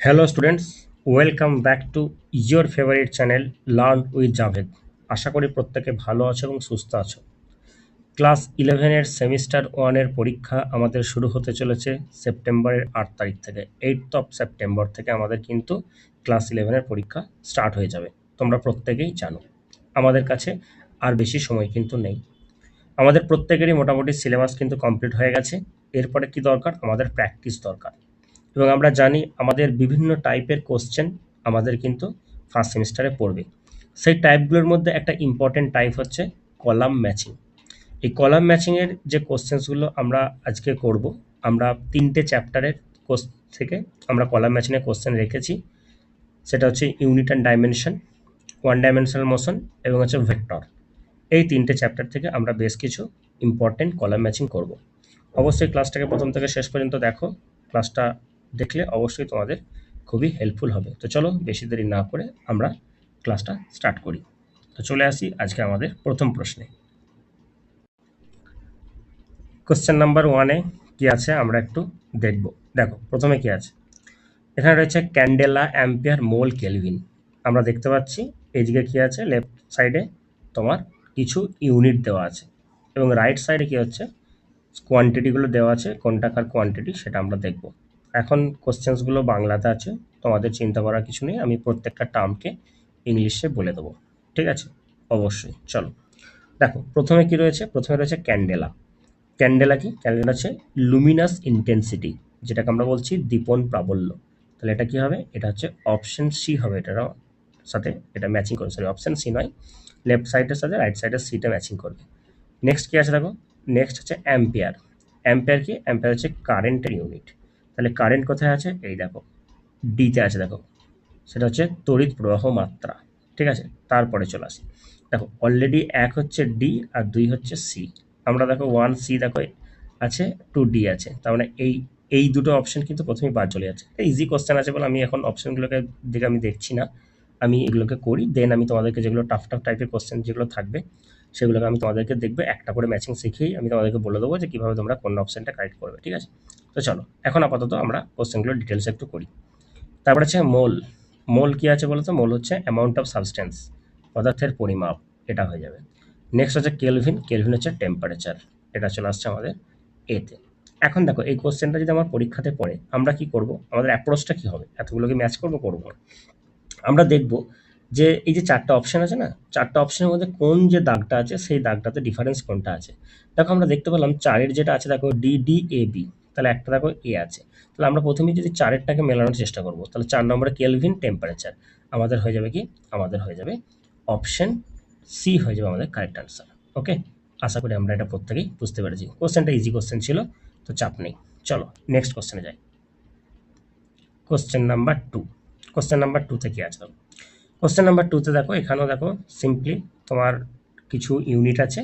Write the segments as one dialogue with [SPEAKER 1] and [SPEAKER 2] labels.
[SPEAKER 1] Hello students, welcome back to your favourite channel learn with Javed. আশা করি প্রত্যেকে ভালো আছো এবং সুস্থ আছো। ক্লাস 11-এর সেমিস্টার 1-এর পরীক্ষা আমাদের শুরু হতে চলেছে সেপ্টেম্বরের 8 তারিখ থেকে। 8th অফ সেপ্টেম্বর থেকে আমাদের কিন্তু ক্লাস 11-এর পরীক্ষা স্টার্ট হয়ে যাবে। তোমরা প্রত্যেকেই জানো আমাদের কাছে আর বেশি সময় কিন্তু নেই। আমাদের প্রত্যেকেরই মোটামুটি সিলেবাস কিন্তু কমপ্লিট হয়ে গেছে। এরপরে কি দরকার? আমাদের প্র্যাকটিস দরকার। এবং আমরা জানি আমাদের বিভিন্ন টাইপের কোশ্চেন আমাদের কিন্তু ফার্স্ট সেমিস্টারে পড়বে। সেই টাইপগুলোর মধ্যে একটা ইম্পর্টেন্ট টাইপ হচ্ছে কলাম ম্যাচিং। এই কলাম ম্যাচিংয়ের যে কোশ্চেন্সগুলো আমরা আজকে করব, আমরা 3টে চ্যাপ্টারের কোর্স থেকে আমরা কলাম ম্যাচিংয়ের কোশ্চেন রেখেছি। সেটা হচ্ছে unit and dimension, one dimensional motion এবং হচ্ছে ভেক্টর। এই 3টে চ্যাপ্টার থেকে আমরা বেশ কিছু ইম্পর্টেন্ট কলাম ম্যাচিং করব। অবশ্যই ক্লাসটাকে প্রথম থেকে শেষ পর্যন্ত দেখো। ক্লাসটা দেখলে অবশ্যই তোমাদের খুবই হেল্পফুল হবে। তো চলো বেশি দেরি না করে আমরা ক্লাসটা স্টার্ট করি। তো চলে আসি আজকে আমাদের প্রথম প্রশ্নে। কোশ্চেন নাম্বার 1-এ কি আছে আমরা একটু দেখব। দেখো প্রথমে কি আছে, এখানে রয়েছে ক্যান্ডেলা, অ্যাম্পিয়ার, মোল, কেলভিন। আমরা দেখতে পাচ্ছি এইদিকে কি আছে, লেফট সাইডে তোমার কিছু ইউনিট দেওয়া আছে এবং রাইট সাইডে কি হচ্ছে, কোয়ান্টিটিগুলো দেওয়া আছে, কোনটাকার কোয়ান্টিটি সেটা আমরা দেখব। এখন কোশ্চেন্সগুলো বাংলাতে আছে, তোমাদের চিন্তা করার কিছু নেই, আমি প্রত্যেকটা টার্মকে ইংলিশে বলে দেবো। ঠিক আছে, অবশ্যই। চলো দেখো প্রথমে কি রয়েছে, প্রথমে রয়েছে ক্যান্ডেলা। ক্যান্ডেলা কি? ক্যান্ডেলা হচ্ছে লুমিনাস ইন্টেন্সিটি, যেটাকে আমরা বলছি দীপন প্রাবল্য। তাহলে এটা কি হবে? এটা হচ্ছে অপশন সি হবে, এটার সাথে এটা ম্যাচিং করে, সরি অপশন সি নয়, লেফট সাইডের সাথে রাইট সাইডের সিটা ম্যাচিং করবে। নেক্সট কি আছে দেখো, নেক্সট হচ্ছে অ্যাম্পিয়ার। অ্যাম্পিয়ার কি? অ্যাম্পিয়ার হচ্ছে কারেন্টের ইউনিট। তাহলে কারেন্ট কোথায় আছে? এই দেখো ডিতে আছে, দেখো সেটা হচ্ছে তড়িৎ প্রবাহ মাত্রা। ঠিক আছে, তারপরে চলে আসি। দেখো অলরেডি এক হচ্ছে ডি আর দুই হচ্ছে সি। আমরা দেখো 1C দেখো আছে, 2D আছে, তার মানে এই দুটো অপশন কিন্তু প্রথমেই বাদ চলে যাচ্ছে। ইজি কোশ্চেন আছে বলে আমি এখন অপশনগুলোকে দিকে আমি দেখছি না, আমি এগুলোকে করি, দেন আমি তোমাদেরকে যেগুলো টাফ টাফ টাইপের কোশ্চেন যেগুলো থাকবে সেগুলোকে আমি তোমাদেরকে দেখবে একটা করে ম্যাচিং শিখেই আমি তোমাদেরকে বলে দেবো যে কীভাবে তোমরা কোন অপশনটা কারেক্ট করবে। ঠিক আছে, তো চলো এখন আপাতত আমরা কোশ্চেনগুলো ডিটেলস একটু করি। তারপরে হচ্ছে মোল। মোল কি আছে বলতো? মোল হচ্ছে অ্যামাউন্ট অফ সাবস্টেন্স, পদার্থের পরিমাপ, এটা হয়ে যাবে। নেক্সট হচ্ছে কেলভিন। কেলভিন হচ্ছে টেম্পারেচার, এটা চলে আসছে আমাদের এতে। এখন দেখো এই কোশ্চেনটা যদি আমার পরীক্ষাতে পড়ে আমরা কি করব, আমাদের অ্যাপ্রোচটা কি হবে? এতগুলোকে ম্যাচ করবো, করবো না। আমরা দেখব যে এই যে চারটা অপশন আছে না, চারটা অপশনের মধ্যে কোন যে দাগটা আছে সেই দাগটাতে ডিফারেন্স কোনটা আছে। দেখো আমরা দেখতে পেলাম চারের যেটা আছে দেখো DDAB, তাহলে একটা দেখো এ আছে। তাহলে আমরা প্রথমে যদি চারেরটাকে মেলানোর চেষ্টা করব, তাহলে 4 নম্বরে কেলভিন টেম্পারেচার আমাদের হয়ে যাবে কি, আমাদের হয়ে যাবে অপশন সি হয়ে যাবে আমাদের কারেক্ট আনসার। ওকে, আশা করি আমরা এটা প্রত্যেকেই বুঝতে পেরেছি। কোশ্চেনটা ইজি কোশ্চেন ছিল, তো চাপ নেই। চলো নেক্সট কোশ্চেনে যাই। Question number 2। কোশ্চেন নাম্বার 2তে কি আছে? কোশ্চেন নাম্বার 2তে দেখো, এখানেও দেখো সিম্পলি তোমার কিছু ইউনিট আছে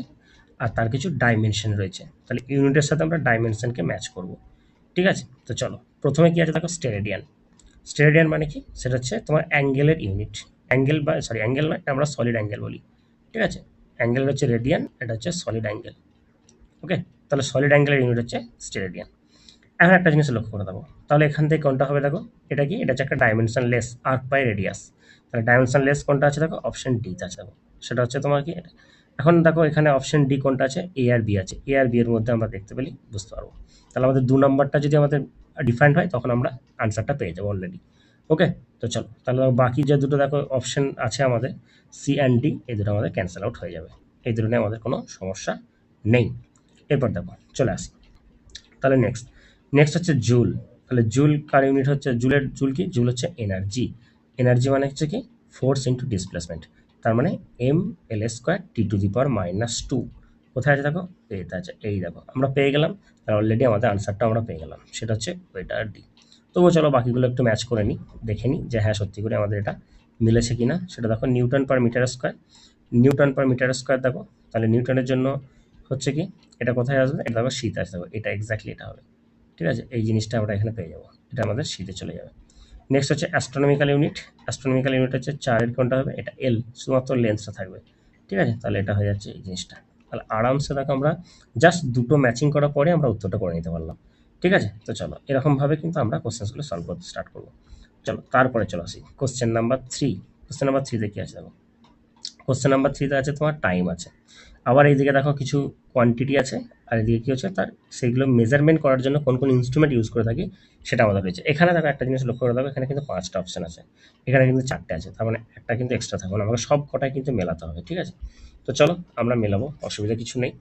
[SPEAKER 1] আর তার কিছু ডাইমেনশন রয়েছে। তাহলে ইউনিটের সাথে আমরা ডাইমেনশনকে ম্যাচ করব। ঠিক আছে, তো চলো প্রথমে কি আছে দেখো, স্টেরেডিয়ান। স্টেরেডিয়ান মানে কি? সেটা হচ্ছে তোমার অ্যাঙ্গেলের ইউনিট। অ্যাঙ্গেল বা সরি অ্যাঙ্গেল নয়, আমরা সলিড অ্যাঙ্গেল বলি। ঠিক আছে, অ্যাঙ্গেল হচ্ছে রেডিয়ান, এটা হচ্ছে সলিড অ্যাঙ্গেল। ওকে, তাহলে সলিড অ্যাঙ্গেলের ইউনিট হচ্ছে স্টেরেডিয়ান। এখন একটা জিনিস লক্ষ্য করে দেবো, তাহলে এখান থেকে কোনটা হবে দেখো, এটা কি? এটা হচ্ছে একটা dimensionless arc by radius. তাহলে ডাইমেনশন লেস কোনটা আছে দেখো, অপশন ডি আছে দেখো, সেটা হচ্ছে তোমার কি এটা। এখন দেখো এখানে অপশন ডি কোনটা আছে, এ আর বি আছে। এ আর বি এর মধ্যে আমরা দেখতে পেলি, বুঝতে পারবো। তাহলে আমাদের 2 নম্বরটা যদি আমাদের ডিফাইন্ড হয় তখন আমরা আনসারটা পেয়ে যাবো অলরেডি। ওকে, তো চলো তাহলে বাকি যে দুটো দেখো অপশন আছে আমাদের সি অ্যান্ড ডি, এই দুটো আমাদের ক্যান্সেল আউট হয়ে যাবে। এই দুটো নিয়ে আমাদের কোনো সমস্যা নেই। এরপর দেখো চলে আসি, তাহলে নেক্সট নেক্সট হচ্ছে জুল। তাহলে জুল কার ইউনিট হচ্ছে? জুলের জুল কি? জুল হচ্ছে এনার্জি। এনার্জি মানে হচ্ছে কি? Force into displacement. তার মানে mL²T⁻²। কোথায় আছে দেখো, এইটা আছে, এই দেখো আমরা পেয়ে গেলাম। তার অলরেডি আমাদের আনসারটা আমরা পেয়ে গেলাম, সেটা হচ্ছে ওইটা আর ডি। তবুও চলো বাকিগুলো একটু ম্যাচ করে নিই, দেখে নিই যে হ্যাঁ সত্যি করে আমাদের এটা মিলেছে কিনা। সেটা দেখো newton per metre square. Newton per metre square দেখো, তাহলে নিউটনের জন্য হচ্ছে কি, এটা কোথায় আসবে? এটা দেখো শীত আসবে, এটা এক্স্যাক্টলি এটা হবে। ঠিক আছে, এই জিনিসটা আমরা এখানে পেয়ে যাবো, এটা আমাদের শীতে চলে যাবে। নেক্সট হচ্ছে অ্যাস্ট্রোনমিক্যাল ইউনিট। অ্যাস্ট্রোনমিক্যাল ইউনিট হচ্ছে 4-এর কোনটা হবে? এটা এল, শুধুমাত্র লেন্সটা থাকবে। ঠিক আছে, তাহলে এটা হয়ে যাচ্ছে এই জিনিসটা। তাহলে আরামসে দেখো আমরা জাস্ট দুটো ম্যাচিং করার পরে আমরা উত্তরটা করে নিতে পারলাম। ঠিক আছে, তো চলো এরকমভাবে কিন্তু আমরা কোশ্চেন্সগুলো সলভ করতে স্টার্ট করবো। চলো তারপরে চলো আসি কোশ্চেন নাম্বার 3। কোশ্চেন নাম্বার 3 তে কি আছে দেখো, কোশ্চেন নাম্বার 3 তে আছে তোমার টাইম আছে। আবার এইদিকে দেখো কিছু কোয়ান্টিটি আছে, আর এদিকে কি হচ্ছে তার সেইগুলো মেজারমেন্ট করার জন্য কোন কোন ইনস্ট্রুমেন্ট ইউজ করে থাকি সেটা আমাদের রয়েছে। এখানে দেখো একটা জিনিস লক্ষ্য করে দেখো, এখানে কিন্তু 5টা অপশন আছে, এখানে কিন্তু 4টে আছে, তার মানে একটা কিন্তু এক্সট্রা থাকবে না, আমাকে সব কটাই কিন্তু মেলাতে হবে, ঠিক আছে? তো চলো আমরা মেলাবো, অসুবিধা কিছু নেই।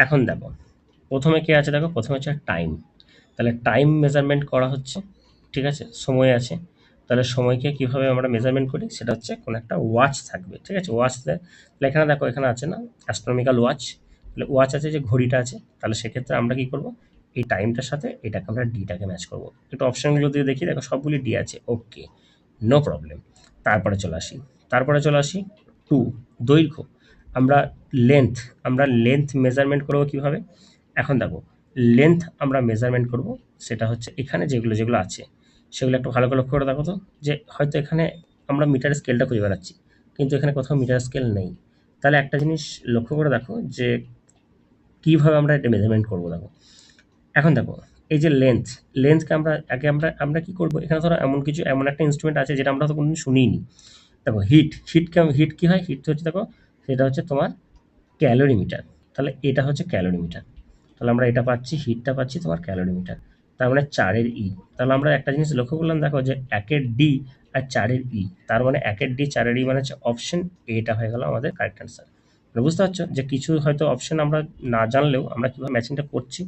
[SPEAKER 1] এখন দেখো প্রথমে কি আছে দেখো, প্রথমে হচ্ছে টাইম। তাহলে টাইম মেজারমেন্ট করা হচ্ছে, ঠিক আছে? সময় আছে, তাহলে সময়কে কিভাবে আমরা মেজারমেন্ট করি সেটা হচ্ছে কোনো একটা ওয়াচ থাকবে, ঠিক আছে? ওয়াচ, তাহলে এখানে দেখো এখানে আছে না অ্যাস্ট্রোনমিক্যাল ওয়াচ, তাহলে ওয়াচ আছে যে ঘড়িটা আছে, তাহলে সেক্ষেত্রে আমরা কি করব, এই টাইমটার সাথে এটাকে আমরা ডিটাকে ম্যাচ করব। একটু অপশনগুলো দিয়ে দেখি, দেখো সবগুলি ডি আছে, ওকে নো প্রবলেম। তারপরে চলে আসি, তারপরে চলে আসি টু, দৈর্ঘ্য। আমরা লেন্থ, আমরা লেন্থ মেজারমেন্ট করবো কিভাবে? এখন দেখো লেন্থ আমরা মেজারমেন্ট করব, সেটা হচ্ছে এখানে যেগুলো যেগুলো আছে সেগুলো একটু ভালো করে লক্ষ্য করে দেখো তো, যে হয়তো এখানে আমরা মিটার স্কেলটা খুঁজে বেড়াচ্ছি কিন্তু এখানে কোথাও মিটার স্কেল নেই। তাহলে একটা জিনিস লক্ষ্য করে দেখো যে কীভাবে আমরা এটা মেজারমেন্ট করবো। দেখো এখন দেখো এই যে লেন্থ, লেন্থকে আমরা আগে আমরা আমরা কি করবো, এখানে ধরো এমন কিছু এমন একটা ইনস্ট্রুমেন্ট আছে যেটা আমরা তো কোনোদিন শুনিনি। দেখো হিট, হিট কী হয়, হিট হচ্ছে দেখো সেটা হচ্ছে তোমার ক্যালোরিমিটার। তাহলে এটা হচ্ছে ক্যালোরিমিটার, তাহলে আমরা এটা পাচ্ছি, হিটটা পাচ্ছি তোমার ক্যালোরিমিটার। তার মানে 4-এর ই। তাহলে আমরা একটা জিনিস লক্ষ্য করলাম দেখো যে 1-এর ডি আর 4-এর ই, তার মানে 1-এর ডি 4-এর ই মানে হচ্ছে অপশন এটা হয়ে গেল আমাদের কারেক্ট অ্যান্সার। মানে বুঝতে পারছো যে কিছু হয়তো অপশন আমরা না জানলেও আমরা কীভাবে ম্যাচিংটা করছি।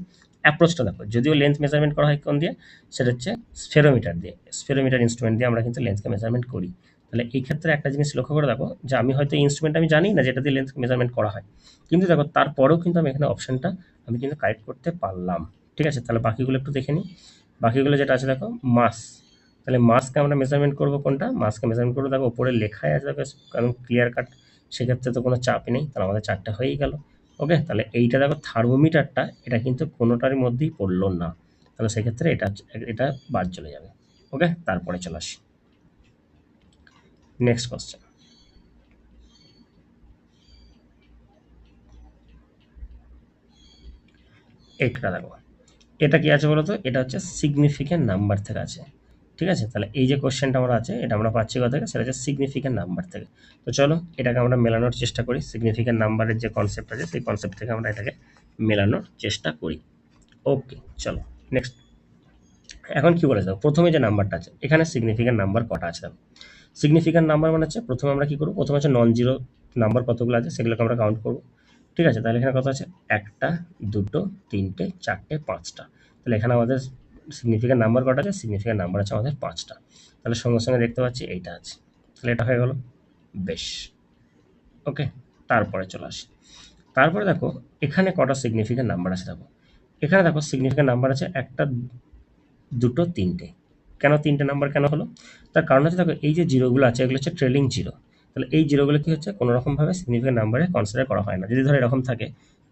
[SPEAKER 1] অ্যাপ্রোচটা দেখো, যদিও লেন্থ মেজারমেন্ট করা হয় কোন দিয়ে, সেটা হচ্ছে স্ফেরোমিটার দিয়ে, স্ফেরোমিটার ইনস্ট্রুমেন্ট দিয়ে আমরা কিন্তু লেন্থকে মেজারমেন্ট করি। তাহলে এই ক্ষেত্রে একটা জিনিস লক্ষ্য করে দেখো যে আমি হয়তো ইনস্ট্রুমেন্ট আমি জানি না যেটা দিয়ে লেন্থ মেজারমেন্ট করা হয়, কিন্তু দেখো তারপরেও কিন্তু আমি এখানে অপশনটা আমি কিন্তু কারেক্ট করতে পারলাম, ঠিক আছে? তাহলে বাকিগুলো একটু দেখে নিই। বাকিগুলো যেটা আছে দেখো মাস, তাহলে মাসকে আমরা মেজারমেন্ট করবো কোনটা, মাসকে মেজারমেন্ট করবো দেখো উপরে লেখাই আছে দেখো, কারণ ক্লিয়ার কাট, সেক্ষেত্রে তো কোনো চাপই নেই, তাহলে আমাদের 4টা হয়েই গেল। ওকে, তাহলে এইটা দেখো থার্মোমিটারটা, এটা কিন্তু কোনোটার মধ্যেই পড়লো না, তাহলে সেক্ষেত্রে এটা এটা বাদ চলে যাবে। ওকে, তারপরে চলে আসি নেক্সট কোশ্চেন। এইটা দেখো, এটা কি আছে বলো তো, এটা হচ্ছে সিগনিফিক্যান্ট নাম্বার থেকে আছে, ঠিক আছে? তাহলে এই যে কোশ্চেনটা আমরা আছে এটা আমরা পাচ্ছি কোথা থেকে, সেটা হচ্ছে সিগনিফিক্যান্ট নাম্বার থেকে। তো চলো এটাকে আমরা মেলানোর চেষ্টা করি, সিগনিফিক্যান্ট নাম্বারের যে কনসেপ্ট আছে সেই কনসেপ্ট থেকে আমরা এটাকে মেলানোর চেষ্টা করি। ওকে চলো নেক্সট। এখন কি বলে দেখো, প্রথমে যে নাম্বারটা আছে এখানে সিগনিফিক্যান্ট নাম্বার কটা আছে দেখো। সিগনিফিক্যান্ট নাম্বার মানে হচ্ছে প্রথমে আমরা কি করবো, প্রথমে হচ্ছে নন জিরো নাম্বার কতগুলো আছে সেগুলোকে আমরা কাউন্ট করবো, ঠিক আছে? তাহলে এখানে কত আছে, 1টা 2টো 3টে 4টে 5টা। তাহলে এখানে আমাদের সিগনিফিক্যান্ট নাম্বার কটা আছে, সিগনিফিক্যান্ট নাম্বার আছে আমাদের 5টা। তাহলে সঙ্গে সঙ্গে দেখতে পাচ্ছি এইটা আছে, তাহলে এটা হয়ে গেল বেশ। ওকে, তারপরে চলে আসি, তারপরে দেখো এখানে কটা সিগনিফিক্যান্ট নাম্বার আছে দেখো, এখানে দেখো সিগনিফিক্যান্ট নাম্বার আছে 1টা 2টো 3টে। কেন 3টে নাম্বার কেন হলো, তার কারণ হচ্ছে দেখো এই যে জিরোগুলো আছে এগুলো হচ্ছে ট্রেলিং জিরো, তাহলে এই জিরোগুলো কি হচ্ছে কোনো রকমভাবে সিগনিফিক্যান্ট নাম্বারে কনসিডার করা হয় না। যদি ধরো এরকম থাকে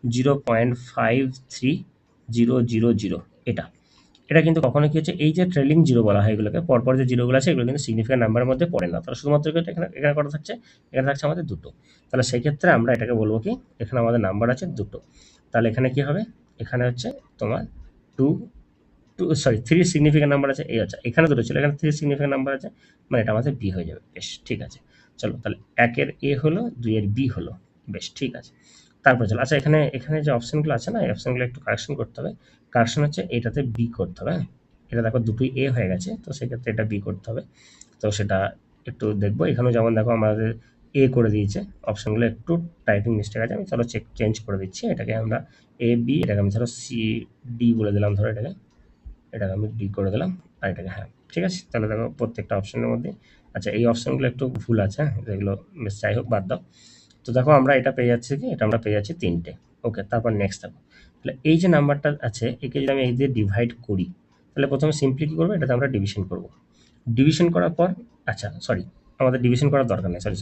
[SPEAKER 1] 0.5300, এটা এটা কিন্তু কখনো কি হচ্ছে এই যে ট্রেলিং জিরো বলা হয় এগুলোকে, পরপর যে জিরোগুলো আছে এগুলো কিন্তু সিগনিফিক্যান্ট নাম্বারের মধ্যে পড়ে না, তাহলে শুধুমাত্র এখানে এখানে কটা থাকছে, এখানে থাকছে আমাদের 2টো। তাহলে সেই ক্ষেত্রে আমরা এটাকে বলবো কি, এখানে আমাদের নাম্বার আছে 2টো, তাহলে এখানে কি হবে, এখানে হচ্ছে তোমার two two sorry 3 significant number আছে, এই আচ্ছা এখানে 2টো ছিল, এখানে 3 সিগনিফিক্যান্ট নাম্বার আছে, মানে এটা আমাদের বি হয়ে যাবে। বেশ ঠিক আছে, চলো তাহলে 1-এর এ হলো, 2-এর বি হলো, বেশ ঠিক আছে। তারপরে চলো আচ্ছা এখানে এখানে যে অপশনগুলো আছে না এই অপশনগুলো একটু কারেকশন করতে হবে। কারেকশন হচ্ছে এটাতে বি করতে হবে, হ্যাঁ? এটা দেখো দুটোই এ হয়ে গেছে, তো সেক্ষেত্রে এটা বি করতে হবে। তো সেটা একটু দেখবো, এখানেও যেমন দেখো আমাদের এ করে দিয়েছে, অপশনগুলো একটু টাইপিং মিস্টেক আছে, আমি চলো চেঞ্জ করে দিচ্ছি, এটাকে আমরা এ বি, এটাকে আমি ধরো সি ডি বলে দিলাম, ধরো এটাকে আমি ডি করে দিলাম, আর এটাকে হ্যাঁ ঠিক আছে। তাহলে দেখো প্রত্যেকটা অপশনের মধ্যে আচ্ছা এই অপশনগুলো একটু ভুল আছে, হ্যাঁ যেগুলো বেশ যাই হোক বাদ দাও। তো দেখো আমরা এটা পেয়ে যাচ্ছি কি, এটা আমরা পেয়ে যাচ্ছি 3টে। ওকে, তারপর নেক্সট দেখো, তাহলে এই যে নাম্বারটা আছে একে যদি আমি এই দিয়ে ডিভাইড করি, তাহলে প্রথমে সিম্পলি কী করবো, এটাতে আমরা ডিভিশন করব। ডিভিশন করার পর আচ্ছা সরি, আমাদের ডিভিশন করার দরকার নেই, সরি,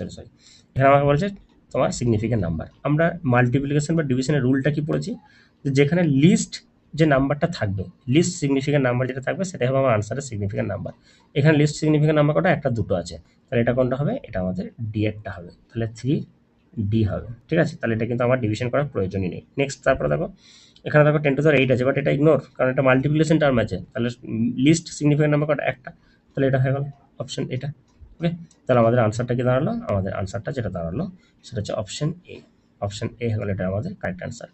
[SPEAKER 1] এখানে আমাকে বলছে তোমার সিগনিফিক্যান্ট নাম্বার। আমরা মাল্টিপ্লিকেশন বা ডিভিশনের রুলটা কি পড়েছি, যে যেখানে লিস্ট যে নাম্বারটা থাকবে, লিস্ট সিগনিফিক্যান্ট নাম্বার যেটা থাকবে সেটাই হবে আমার আনসারের সিগনিফিক্যান্ট নাম্বার। এখানে লিস্ট সিগনিফিক্যান্ট নাম্বার কটা, 1টা 2টো আছে, তাহলে এটা কোনটা হবে, এটা আমাদের ডি এরটা হবে, তাহলে 3D হবে, ঠিক আছে? তাহলে এটা কিন্তু আমার ডিভিশন করার প্রয়োজনই নেই। নেক্সট তারপরে দেখো এখানে দেখো 10⁸ আছে, বাট এটা ইগনোর, কারণ এটা মাল্টিপ্লিকেশন টার্ম আছে, তাহলে লিস্ট সিগনিফিক্যান্ট নাম্বার কটা, 1টা, তাহলে এটা হয়ে গেল অপশন এটা। ওকে, তাহলে আমাদের আনসারটা কি দাঁড়ালো? আমাদের আনসারটা যেটা দাঁড়ালো সেটা হচ্ছে অপশন এ। অপশন এ হয়ে গেল এটা আমাদের কারেক্ট আনসার।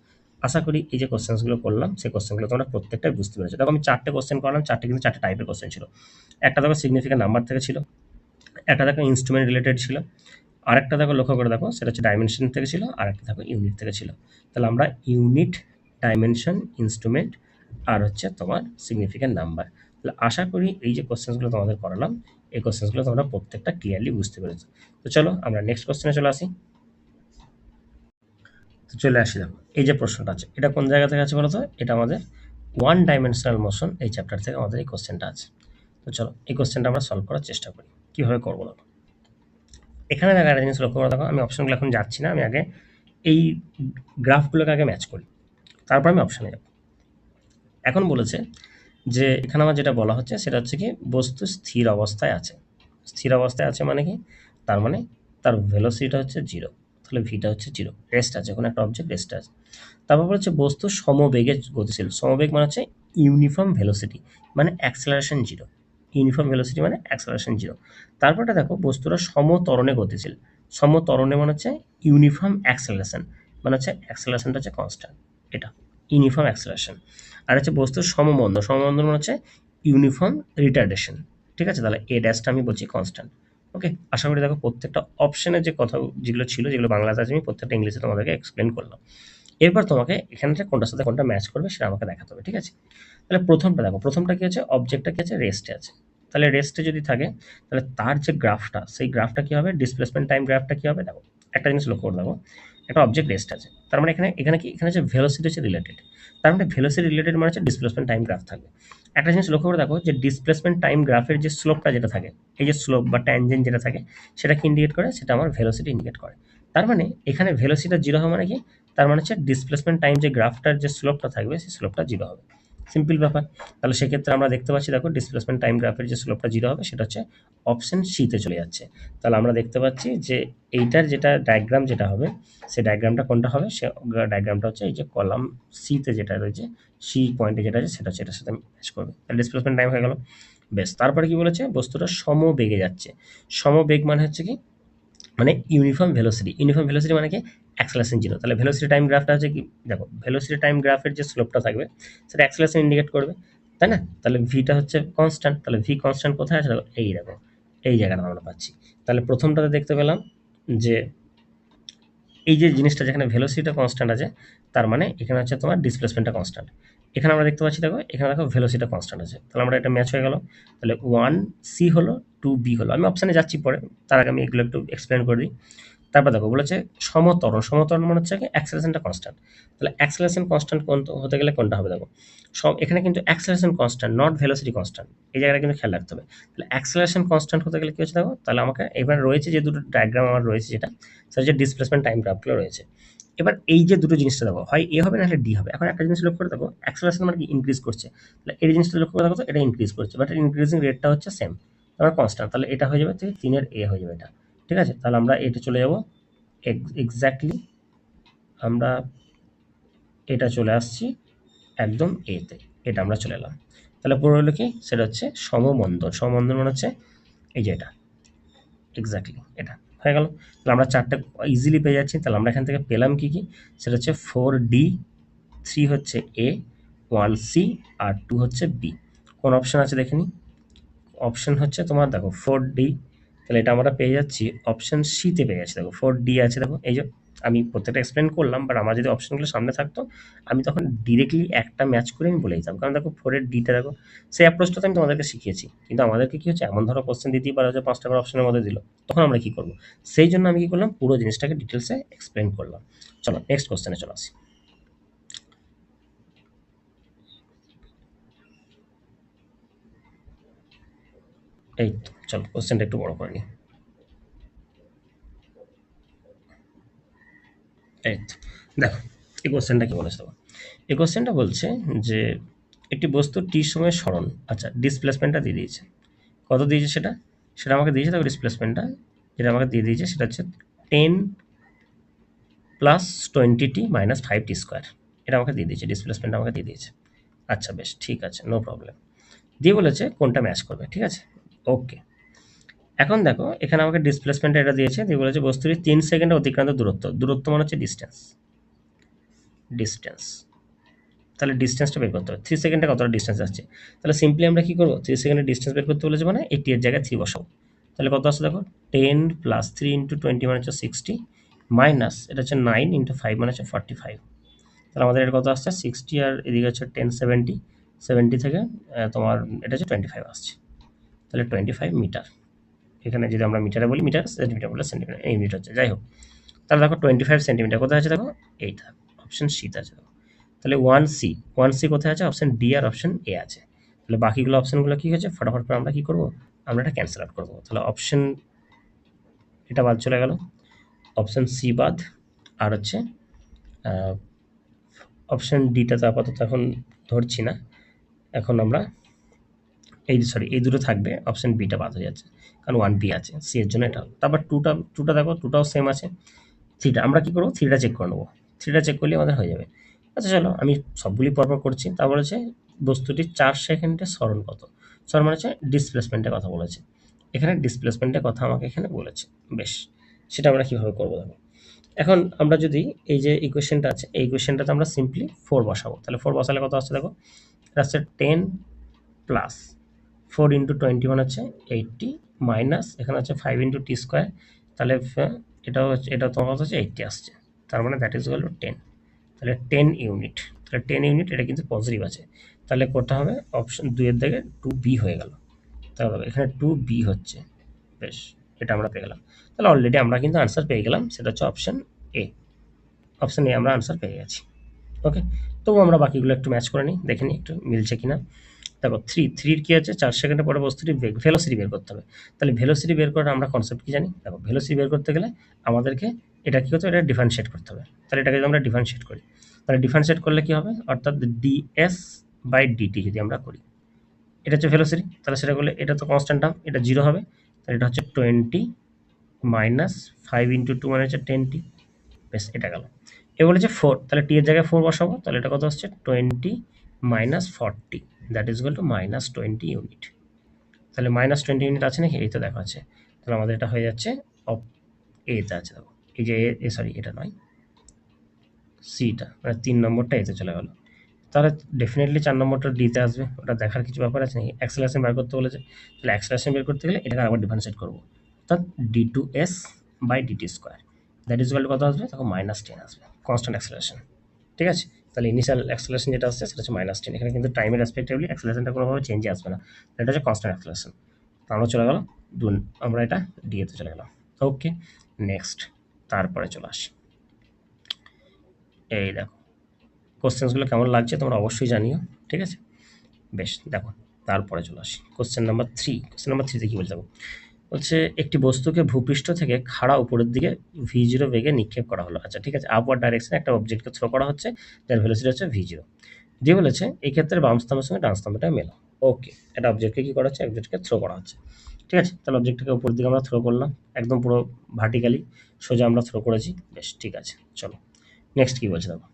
[SPEAKER 1] আশা করি এই যে কোশ্চেন্সগুলো করলাম সেই কোশ্চেনগুলো তোমরা প্রত্যেকটাই বুঝতে পেরেছো। দেখো আমি 4টে কোশ্চেন করলাম, 4টে কিন্তু 4টে টাইপের কোশ্চেন ছিল। একটা দেখো সিগনিফিকেন্ট নাম্বার থেকে ছিল, একটা দেখো ইনস্ট্রুমেন্ট রিলেটেড ছিল, আরেকটা দেখো লক্ষ্য করে দেখো সেটা হচ্ছে ডাইমেনশন থেকে ছিল, আরেকটা দেখো ইউনিট থেকে ছিল। তাহলে আমরা ইউনিট, ডাইমেনশন, ইনস্ট্রুমেন্ট আর হচ্ছে তোমার সিগনিফিকেন্ট নাম্বার। তাহলে আশা করি এই যে কোশ্চেন্সগুলো তোমাদের করালাম এই কোশ্চেন্সগুলো তোমরা প্রত্যেকটা ক্লিয়ারলি বুঝতে পেরেছো। তো চলো আমরা নেক্সট কোশ্চেনে চলে আসি। তো চলে আসি, দেখো এই যে প্রশ্নটা আছে এটা কোন জায়গা থেকে আছে বলো তো? এটা আমাদের ওয়ান ডাইমেনশনাল মোশন এই চ্যাপ্টার থেকে আমাদের এই কোশ্চেনটা আছে। তো চলো এই কোশ্চেনটা আমরা সলভ করার চেষ্টা করি। কীভাবে করবো দেখো, এখানে দেখো একটা জিনিস লক্ষ্য করে দেখো, আমি অপশনগুলো এখন যাচ্ছি না, আমি আগে এই গ্রাফগুলোকে আগে ম্যাচ করি, তারপর আমি অপশানে যাব। এখন বলেছে যে এখানে আমার যেটা বলা হচ্ছে সেটা হচ্ছে কি বস্তু স্থির অবস্থায় আছে। স্থির অবস্থায় আছে মানে কি? তার মানে তার ভেলোসিটিটা হচ্ছে জিরো, তাহলে ভিটা হচ্ছে জিরো, রেস্ট আছে, কোনো একটা অবজেক্ট রেস্ট আছে। তারপর বলেছে বস্তু সমবেগে গতিশীল। সমবেগ মানে হচ্ছে ইউনিফর্ম ভেলোসিটি, মানে অ্যাক্সেলারেশন জিরো। ইউনিফর্ম ভেলোসিটি মানে অ্যাক্সেলারেশন জিরো। তারপরটা দেখো বস্তুরা সমত্বরণে গতিশীল। সমত্বরণে মানে হচ্ছে ইউনিফর্ম অ্যাক্সেলারেশন, মানে হচ্ছে অ্যাক্সেলারেশনটা হচ্ছে কনস্ট্যান্ট, এটা ইউনিফর্ম অ্যাক্সেলারেশন। আর হচ্ছে বস্তুর সমমন্দন। সমমন্দন মানে হচ্ছে ইউনিফর্ম রিটার্ডেশন। ঠিক আছে, তাহলে এ ড্যাশটা আমি বলছি কনস্ট্যান্ট। ওকে, আশা করি দেখো প্রত্যেকটা অপশনের যে কথা যেগুলো ছিল, যেগুলো বাংলাতে আছে, আমি প্রত্যেকটা ইংলিশে তোমাদেরকে এক্সপ্লেন করলাম। এরপর তোমাকে এখানে কোনটার সাথে কোনটা ম্যাচ করবে সেটা আমাকে দেখাতে হবে। ঠিক আছে, তাহলে প্রথমটা দেখো, প্রথমটা কি আছে? অবজেক্টটা কি আছে? রেস্টে আছে। তাহলে রেস্টে যদি থাকে তাহলে তার যে গ্রাফটা, সেই গ্রাফটা কি হবে? ডিসপ্লেসমেন্ট টাইম গ্রাফটা কি হবে? দেখো একটা জিনিস লক্ষ্য করে দেখো, একটা অবজেক্ট রেস্ট আছে, তার মানে এখানে এখানে কি এখানে যে ভেলোসিটি হচ্ছে রিলেটেড, তার মানে ভেলোসিটি রিলেটেড মানে হচ্ছে ডিসপ্লেসমেন্ট টাইম গ্রাফ থাকবে। একটা জিনিস লক্ষ্য করে দেখো যে ডিসপ্লেসমেন্ট টাইম গ্রাফের যে স্লোপটা যেটা থাকে, এই যে স্লোপ বা ট্যানজেন্ট যেটা থাকে সেটা কি ইন্ডিকেট করে? সেটা আমার ভেলোসিটি ইন্ডিকেট করে। তার মানে এখানে ভেলোসিটিটা জিরো হবে মানে কি? তার মানে হচ্ছে ডিসপ্লেসমেন্ট টাইম যে গ্রাফটার যে স্লোপটা থাকবে সেই স্লোপটা জিরো হবে। সিম্পল ব্যাপার। তাহলে সেক্ষেত্রে আমরা দেখতে পাচ্ছি দেখো ডিসপ্লেসমেন্ট টাইম গ্রাফের যে স্লোপটা জিরো হবে সেটা হচ্ছে অপশন সিতে চলে যাচ্ছে। তাহলে আমরা দেখতে পাচ্ছি যে এইটার যেটা ডায়াগ্রাম যেটা হবে সেই ডায়াগ্রামটা কোনটা হবে? সে ডায়াগ্রামটা হচ্ছে এই যে কলাম সিতে যেটা রয়েছে, সি পয়েন্টে যেটা আছে সেটা হচ্ছে এটার সাথে ম্যাচ করবে। তাহলে ডিসপ্লেসমেন্ট টাইম হয়ে গেল। বেশ, তারপরে কি বলেছে? বস্তুটা সমবেগে যাচ্ছে। সমবেগ মানে হচ্ছে কি? মানে ইউনিফর্ম ভেলোসিটি। ইউনিফর্ম ভেলোসিটি মানে কি? Acceleration zero. তাহলে ভেলোসিটি টাইম গ্রাফটা হচ্ছে কি? দেখো ভেলোসিটি টাইম গ্রাফের যে স্লোপটা থাকবে সেটা অ্যাক্সেলারেশন ইন্ডিকেট করবে, তাই না? তাহলে ভিটা হচ্ছে কনস্ট্যান্ট। তাহলে ভি কনস্ট্যান্ট কোথায় আছে? দেখো এই দেখো এই জায়গাটা আমরা পাচ্ছি। তাহলে প্রথমটাতে দেখতে পেলাম যে এই যে জিনিসটা যেখানে ভেলোসিটিটা কনস্ট্যান্ট আছে তার মানে এখানে হচ্ছে তোমার ডিসপ্লেসমেন্টটা কনস্ট্যান্ট। এখানে আমরা দেখতে পাচ্ছি দেখো এখানে দেখো ভেলোসিটিটা কনস্ট্যান্ট আছে, তাহলে আমরা এটা ম্যাচ হয়ে গেল। তাহলে 1 সি হলো 2 বি হলো। আমি অপশানে যাচ্ছি পরে, তার আগে আমি এগুলো একটু এক্সপ্লেন করে দিই। তারপর দেখো বলেছে সমত্বরণ। সমত্বরণ মানে হচ্ছে কি? অ্যাক্সেলারেশনটা কনস্ট্যান্ট। তাহলে অ্যাক্সেলারেশন কনস্ট্যান্ট কোন হতে গেলে কোনটা হবে? দেখো সব এখানে কিন্তু acceleration constant, not velocity constant. এই জায়গাটা কিন্তু খেয়াল রাখতে হবে। তাহলে অ্যাক্সেলারেশন কনস্ট্যান্ট হতে গেলে কি হচ্ছে দেখো, তাহলে আমাকে এবার রয়েছে যে দুটো ডায়াগ্রাম আমার রয়েছে যেটা সেটা হচ্ছে ডিসপ্লেসমেন্ট টাইম গ্রাফগুলো রয়েছে। এবার এই যে দুটো জিনিসটা দেখো, হয় এ হবে না হলে ডি হবে। এখন একটা জিনিস লক্ষ্য করে দেখো অ্যাক্সেলারেশন মানে কি? ইনক্রিজ করছে। তাহলে এই জিনিসটা লক্ষ্য করে দেখো তো এটা ইনক্রিজ করছে, বাট ইনক্রিজিং রেটটা হচ্ছে সেম, আমার কনস্ট্যান্ট। তাহলে এটা হয়ে যাবে 3-এর এ হয়ে যাবে এটা। ঠিক আছে, তাহলে আমরা এটা চলে যাবো এক্স্যাক্টলি, আমরা এটা চলে আসছি একদম এতে, এটা আমরা চলে এলাম। তাহলে পুরো হলো কি? সেটা হচ্ছে সমমন্দন। সমমন্দন মানে হচ্ছে এই যে এটা, এক্স্যাক্টলি এটা হয়ে গেল। তাহলে আমরা চারটে ইজিলি পেয়ে যাচ্ছি। তাহলে আমরা এখান থেকে পেলাম কি কি? সেটা হচ্ছে 4D, 3 হচ্ছে এ, 1C আর 2 হচ্ছে বি। কোন অপশন আছে দেখে নিই। অপশন হচ্ছে তোমার দেখো 4D, তাহলে এটা আমরা পেয়ে যাচ্ছি অপশন সিতে পেয়ে যাচ্ছি। দেখো 4D আছে, দেখো এই যে আমি প্রত্যেকটা এক্সপ্লেন করলাম, বাট আমার যদি অপশনগুলো সামনে থাকতো আমি তখন ডিরেক্টলি একটা ম্যাচ করে আমি বলে দিতাম। কারণ দেখো 4-এর ডিটা দেখো সেই অ্যাপ্রোচটা তো আমি তোমাদেরকে শিখিয়েছি, কিন্তু আমাদেরকে কি হচ্ছে এমন ধরো কোশ্চেন দিতেই পারে যে 5টা করে অপশনের মধ্যে দিল, তখন আমরা কি করবো? সেই জন্য আমি কি করলাম, পুরো জিনিসটাকে ডিটেলসে এক্সপ্লেন করলাম। চলো নেক্সট কোশ্চেনে চলে আসি। এই তো চলো কোশ্চেনটা একটু বড় করে নিই। এই তো দেখো এই কোশ্চেনটা কি বলেছে দেখো, এই কোশ্চেনটা বলছে যে একটি বস্তু টি সময় সরণ, আচ্ছা ডিসপ্লেসমেন্টটা দিয়ে দিয়েছে। কত দিয়েছে সেটা? সেটা আমাকে দিয়েছে দেখো ডিসপ্লেসমেন্টটা যেটা আমাকে দিয়ে দিয়েছে সেটা হচ্ছে 10 plus 20t minus 5t square. এটা আমাকে দিয়ে দিয়েছে, ডিসপ্লেসমেন্ট আমাকে দিয়ে দিয়েছে। আচ্ছা বেশ ঠিক আছে, নো প্রবলেম। দিয়ে বলেছে কোনটা ম্যাচ করবে। ঠিক আছে, ওকে, এখন দেখো এখানে আমাকে ডিসপ্লেসমেন্ট এটা দিয়েছে, দিয়ে বলেছে বস্তুটি 3 সেকেন্ডে অতিক্রান্ত দূরত্ব, দূরত্ব মানে হচ্ছে ডিস্টেন্স, ডিস্টেন্স, তাহলে ডিস্টেন্সটা বের করতে হবে 3 সেকেন্ডে কতটা ডিস্টেন্স আসছে। তাহলে সিম্পলি আমরা কি করবো, 3 সেকেন্ডে ডিস্টেন্স বের করতে বলেছে মানে 80 এর জায়গায় 3 বসাবো। তাহলে কত আসছে দেখো, 10 প্লাস 3 ইন্টু 20 মানে হচ্ছে 60, মাইনাস এটা হচ্ছে 9 ইন্টু 5 মানে হচ্ছে 45। তাহলে আমাদের এটা কত আসছে 60, আর এদিকে হচ্ছে 10 70, 70 থেকে তোমার এটা হচ্ছে 25 আসছে। তাহলে 25 মিটার, এখানে যদি আমরা মিটারে বলি মিটার, সেন্টিমিটার বলে সেন্টিমিটার, এই মিটার হচ্ছে, যাই হোক। তাহলে দেখো 25 সেন্টিমিটার কোথায় আছে দেখো, এইটা অপশন সিতে আছে দেখো। তাহলে 1C, 1C কোথায় আছে, অপশন ডি আর অপশন এ আছে। তাহলে বাকিগুলো অপশনগুলো কি হয়েছে, ফটাফট করে আমরা কি করবো, আমরা এটা ক্যান্সেল আউট করবো। তাহলে অপশন এটা বাদ চলে গেল, অপশন সি বাদ, আর হচ্ছে অপশন ডিটা তো আপাতত এখন ধরছি না, এখন আমরা এই দুটো থাকবে, অপশন বিটা বাদ হয়ে যাচ্ছে কারণ 1B আছে, সি এর জন্য এটা। তারপর টুটা দেখো, টুটাও সেম আছে। থ্রিটা আমরা কি করবো, থ্রিটা চেক করে নেবো, থ্রিটা চেক করলে আমাদের হয়ে যাবে। আচ্ছা চলো আমি সবগুলি পরপর করছি। তা বলেছে বস্তুটি 4 সেকেন্ডে সরণ কত, সরণ মানে হচ্ছে ডিসপ্লেসমেন্টের কথা বলেছে, এখানে ডিসপ্লেসমেন্টের কথা আমাকে এখানে বলেছে। বেশ, সেটা আমরা কীভাবে করবো দেখো। এখন আমরা যদি এই যে ইকুয়েশনটা আছে, এই ইকুয়েশনটাতে আমরা সিম্পলি 4 বসাবো। তাহলে 4 বসালে কত আসছে দেখো, এটা হচ্ছে 10 প্লাস 4 ইন্টু 20 মানে হচ্ছে 80, মাইনাস এখানে হচ্ছে 5 ইন্টু টি স্কোয়ার, তাহলে এটাও হচ্ছে, এটা তোমার হচ্ছে 80 আসছে, তার মানে দ্যাট ইজ গেল 10। তাহলে 10 ইউনিট, তাহলে 10 ইউনিট এটা কিন্তু পজিটিভ আছে, তাহলে কোনটা হবে, অপশন 2 এর দিকে 2B হয়ে গেল। তাহলে এখানে 2B হচ্ছে। বেশ, এটা আমরা পেয়ে গেলাম। তাহলে অলরেডি আমরা কিন্তু আনসার পেয়ে গেলাম, সেটা হচ্ছে অপশন এ, অপশন এ আমরা আনসার পেয়ে গেছি। ওকে, তবু আমরা বাকিগুলো একটু ম্যাচ করে নিই, দেখে নিই একটু মিলছে কিনা। দেখো থ্রির কি আছে, 4 সেকেন্ডের পরে বস্তুটি ভেলোসিটি বের করতে হবে। তাহলে ভেলোসিটি বের করার আমরা কনসেপ্ট কি জানি, দেখো ভেলোসিটি বের করতে গেলে আমাদেরকে এটা কি করতে হবে, এটা ডিফারেন্সিয়েট করতে হবে। তাহলে এটাকে যদি আমরা ডিফারেন্সিয়েট করি, তাহলে ডিফারেন্সিয়েট করলে কি হবে, অর্থাৎ ডিএস বাই ডিটি যদি আমরা করি, এটা হচ্ছে ভেলোসিটি, তাহলে সেটা করলে এটা তো কনস্ট্যান্ট টার্ম, এটা 0 হবে। তাহলে এটা হচ্ছে 20 মাইনাস 5 ইন্টু 2 মানে হচ্ছে 10T। বেশ, এটা গেল। এ বলেছে 4, তাহলে টি এর জায়গায় 4 বসাবো, তাহলে এটা কত হচ্ছে 20 minus 40, that is equal two minus 20 unit. তাহলে মাইনাস 20 ইউনিট আছে নাকি, এই তো দেখা আছে। তাহলে আমাদের এটা হয়ে যাচ্ছে এতে আছে, দেখো এই যে সরি এটা নয়, সিটা মানে 3 নম্বরটা এতে চলে গেল। তাহলে ডেফিনেটলি 4 নম্বরটা ডিতে আসবে, ওটা দেখার কিছু ব্যাপার আছে নাকি। অ্যাক্সেলারেশন বের করতে বলেছে, তাহলে অ্যাক্সেলারেশন বের করতে গেলে এটাকে আবার ডিফারেন্সিয়েট করবো, অর্থাৎ d2s by DT square, that is equal to কত আসবে, তখন -10 আসবে, কনস্ট্যান্ট অ্যাক্সেলারেশন। ঠিক আছে, তাহলে ইনিশিয়াল অ্যাক্সেলারেশন যেটা আসছে সেটা হচ্ছে -10, এখানে কিন্তু টাইমের রেসপেক্টিভলি অ্যাক্সেলারেশনটা কোনোভাবে চেঞ্জই আসবে না, এটা হচ্ছে কনস্ট্যান্ট অ্যাক্সেলারেশন। আমরা চলে গেল আমরা এটা ডিএতে চলে গেলাম। ওকে, নেক্সট, তারপরে চলে আসি, এই দেখো কোশ্চেন্সগুলো কেমন লাগছে তোমরা অবশ্যই জানিও, ঠিক আছে। বেশ, দেখো তারপরে চলে আসি কোশ্চেন নাম্বার 3। কোশ্চেন নাম্বার 3তে কি বলতে বলছে একটি বস্তুকে ভূপৃষ্ঠ থেকে খাড়া উপরের দিকে v0 বেগে নিক্ষেপ করা হলো। আচ্ছা ঠিক আছে, আপওয়ার্ড ডাইরেকশনে একটা অবজেক্টকে থ্রো করা হচ্ছে, যার ভেলোসিটি হচ্ছে v0। দিয়ে বলেছে এই ক্ষেত্রে বাম স্তম্ভের সঙ্গে ডান স্তম্ভটা মেলা। ওকে, এটা অবজেক্টকে কি করা হচ্ছে, অবজেক্টকে থ্রো করা হচ্ছে। ঠিক আছে, তাহলে অবজেক্টটাকে উপরের দিকে আমরা থ্রো করলাম, একদম পুরো ভার্টিক্যালি সোজা আমরা থ্রো করেছি। বেশ, ঠিক আছে, চলো নেক্সট কি বলছে দেখো।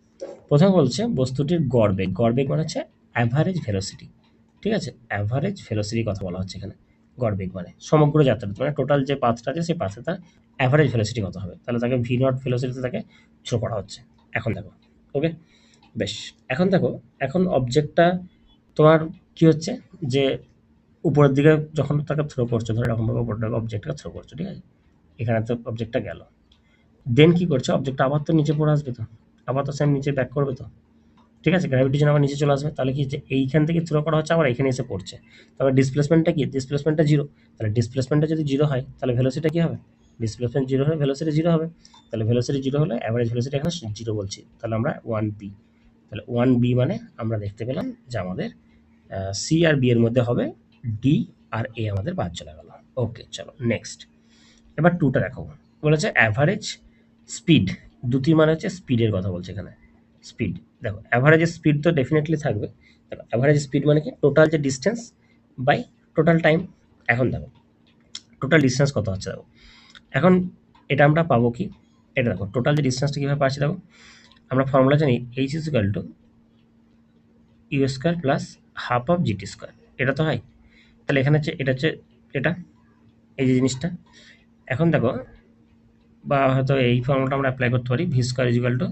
[SPEAKER 1] প্রথমে বলছে বস্তুটির গড় বেগ মানে হচ্ছে অ্যাভারেজ ভেলোসিটি। ঠিক আছে, অ্যাভারেজ ভেলোসিটির কথা বলা হচ্ছে এখানে। গড় বেগ মানে সমগ্র যাত্রা, মানে টোটাল যে পাথটা আছে সেই পাথে তার অ্যাভারেজ ভেলোসিটি কত হবে, তাহলে তাকে ভি নট ভেলোসিটিতে তাকে থ্রো করা হচ্ছে। এখন দেখো, ওকে বেশ, এখন দেখো, এখন অবজেক্টটা তোমার কি হচ্ছে, যে উপরের দিকে যখন তাকে থ্রো করছো, ধরো এরকমভাবে উপরের দিকে অবজেক্টটা থ্রো করছো, ঠিক আছে, এখানে তো অবজেক্টটা গেল, দেন কি করছে, অবজেক্টটা আবার তো নিচে পড়ে আসবে, তো আবার তো সেম নিচে ব্যাক করবে তো, ঠিক আছে, গ্র্যাভিটি যখন আবার নিচে চলে আসবে, তাহলে কি যে এইখান থেকে থ্রো করা হচ্ছে আবার এখানে এসে পড়ছে, তবে ডিসপ্লেসমেন্টটা কি, ডিসপ্লেসমেন্টটা 0, তাহলে ডিসপ্লেসমেন্টটা যদি 0 হয় তাহলে ভেলোসিটি কি হবে, ডিসপ্লেসমেন্ট 0 হলে ভেলোসিটি 0 হবে, তাহলে ভেলোসিটি 0 হলে অ্যাভারেজ ভেলোসিটি এখানে 0 বলছি, তাহলে আমরা 1b, তাহলে 1b মানে আমরা দেখতে পেলাম যে আমাদের সি আর বি এর মধ্যে হবে ডি, আর এ আমাদের বাদ চলে গেল। ওকে, চলো নেক্সট, এবার 2টা দেখাবো। বলেছে অ্যাভারেজ স্পিড, দুটি মানে হচ্ছে স্পিডের কথা বলছে এখানে, স্পিড। দেখো অ্যাভারেজ স্পিড তো ডেফিনেটলি থাকবে, দেখো অ্যাভারেজ স্পিড মানে কি, টোটাল যে ডিস্টেন্স বাই টোটাল টাইম। এখন দেখো টোটাল ডিস্টেন্স কত হচ্ছে, দেখো এখন এটা আমরা পাবো কি, এটা দেখো টোটাল যে ডিস্টেন্সটা কীভাবে পাচ্ছি, দেখো আমরা ফর্মুলা জানি H is equal to U square plus half of GT square, এটা তো হয়। তাহলে এখানে হচ্ছে এটা হচ্ছে এটা এই যে জিনিসটা। এখন দেখো, বা হয়তো এই ফর্মুলাটা আমরা অ্যাপ্লাই করতে পারি, V square equal to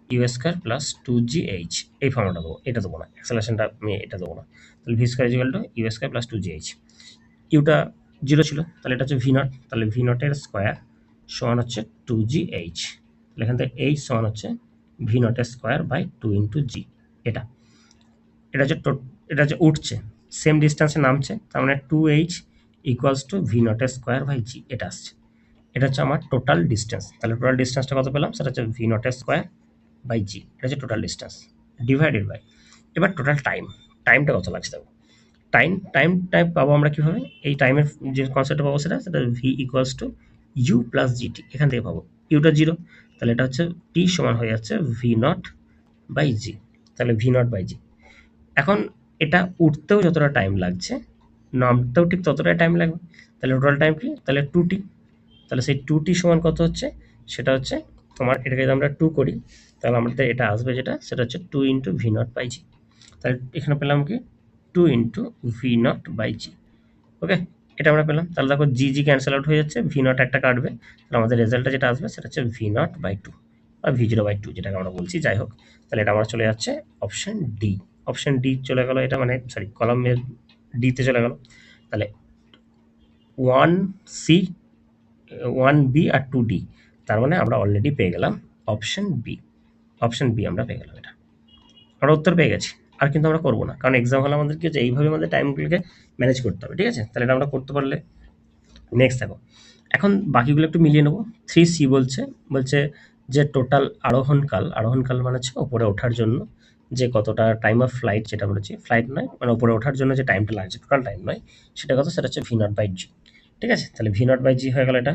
[SPEAKER 1] U square plus 2gh। এই ফর্মুলাটা দেবো, এটা দেবো না, অ্যাক্সেলারেশনটা আমি এটা দেবো না। তাহলে V square equal to U square plus 2gh। ইউটা 0 ছিল, তাহলে এটা হচ্ছে ভি নট, তাহলে ভি নটের স্কোয়ার সমান হচ্ছে 2gh। তাহলে এখান থেকে h সমান হচ্ছে ভি নটের স্কোয়ার বাই 2 ইন্টু জি। এটা এটা হচ্ছে এটা হচ্ছে উঠছে, সেম ডিস্টেন্সে নামছে, তার মানে 2h ইকুয়ালস টু ভি নটের স্কোয়ার বাই জি। এটা আসছে, এটা হচ্ছে আমার টোটাল ডিস্টেন্স। তাহলে টোটাল ডিস্টেন্সটা কত পেলাম, সেটা হচ্ছে ভি নটের স্কোয়ার বাই জি। এটা হচ্ছে টোটাল ডিস্টেন্স ডিভাইডেড বাই, এবার টোটাল টাইম, টাইমটা কত লাগছে দেখো। টাইম পাবো আমরা কীভাবে, এই টাইমের যে কনসেপ্টটা পাবো সেটা V equals to U plus GT, এখান থেকে পাবো। ইউটা 0, তাহলে এটা হচ্ছে টি সমান হয়ে যাচ্ছে ভি নট বাই জি। তাহলে ভি নট বাই জি। এখন এটা উঠতেও যতটা টাইম লাগছে, নামতেও ঠিক ততটাই টাইম লাগবে। তাহলে টোটাল টাইম কি, তাহলে 2t। তাহলে সেই 2t সমান কত হচ্ছে, সেটা হচ্ছে তোমার, এটাকে যদি আমরা 2 করি তাহলে আমাদের এটা আসবে, যেটা সেটা হচ্ছে 2 ইন্টু ভি নট বাই জি। তাহলে এখানে পেলাম কি 2 into V naught by g. ওকে, এটা আমরা পেলাম। তাহলে দেখো জি জি ক্যান্সেল আউট হয়ে যাচ্ছে, ভি নট একটা কাটবে, তাহলে আমাদের রেজাল্টটা যেটা আসবে সেটা হচ্ছে ভি নট বাই 2 বা ভি জিরো বাই 2, যেটাকে আমরা বলছি। যাই হোক, তাহলে এটা আমার চলে যাচ্ছে অপশন ডি। অপশন ডি চলে গেল, এটা মানে সরি কলামের ডিতে চলে গেল। তাহলে 1C 1B আর 2D, তার মানে আমরা অলরেডি পেয়ে গেলাম অপশন বি। অপশন বি আমরা পেয়ে গেলাম, এটা আমরা উত্তর পেয়ে গেছি। আর কিন্তু আমরা করবো না, কারণ এক্সাম হলে আমাদেরকে যে এইভাবে আমাদের টাইমগুলোকে ম্যানেজ করতে হবে, ঠিক আছে। তাহলে এটা আমরা করতে পারলে নেক্সট দেখো, এখন বাকিগুলো একটু মিলিয়ে নেবো। 3C বলছে বলছে যে টোটাল আরোহণকাল, আরোহণকাল মানে হচ্ছে ওপরে ওঠার জন্য যে কতটা টাইম অফ ফ্লাইট, যেটা বলেছি ফ্লাইট নয়, মানে ওপরে ওঠার জন্য যে টাইমটা লাগছে, টোটাল টাইম নয়, সেটা কত, সেটা হচ্ছে ভি নট বাই জি। ঠিক আছে, তাহলে ভি নট বাই জি হয়ে গেল এটা।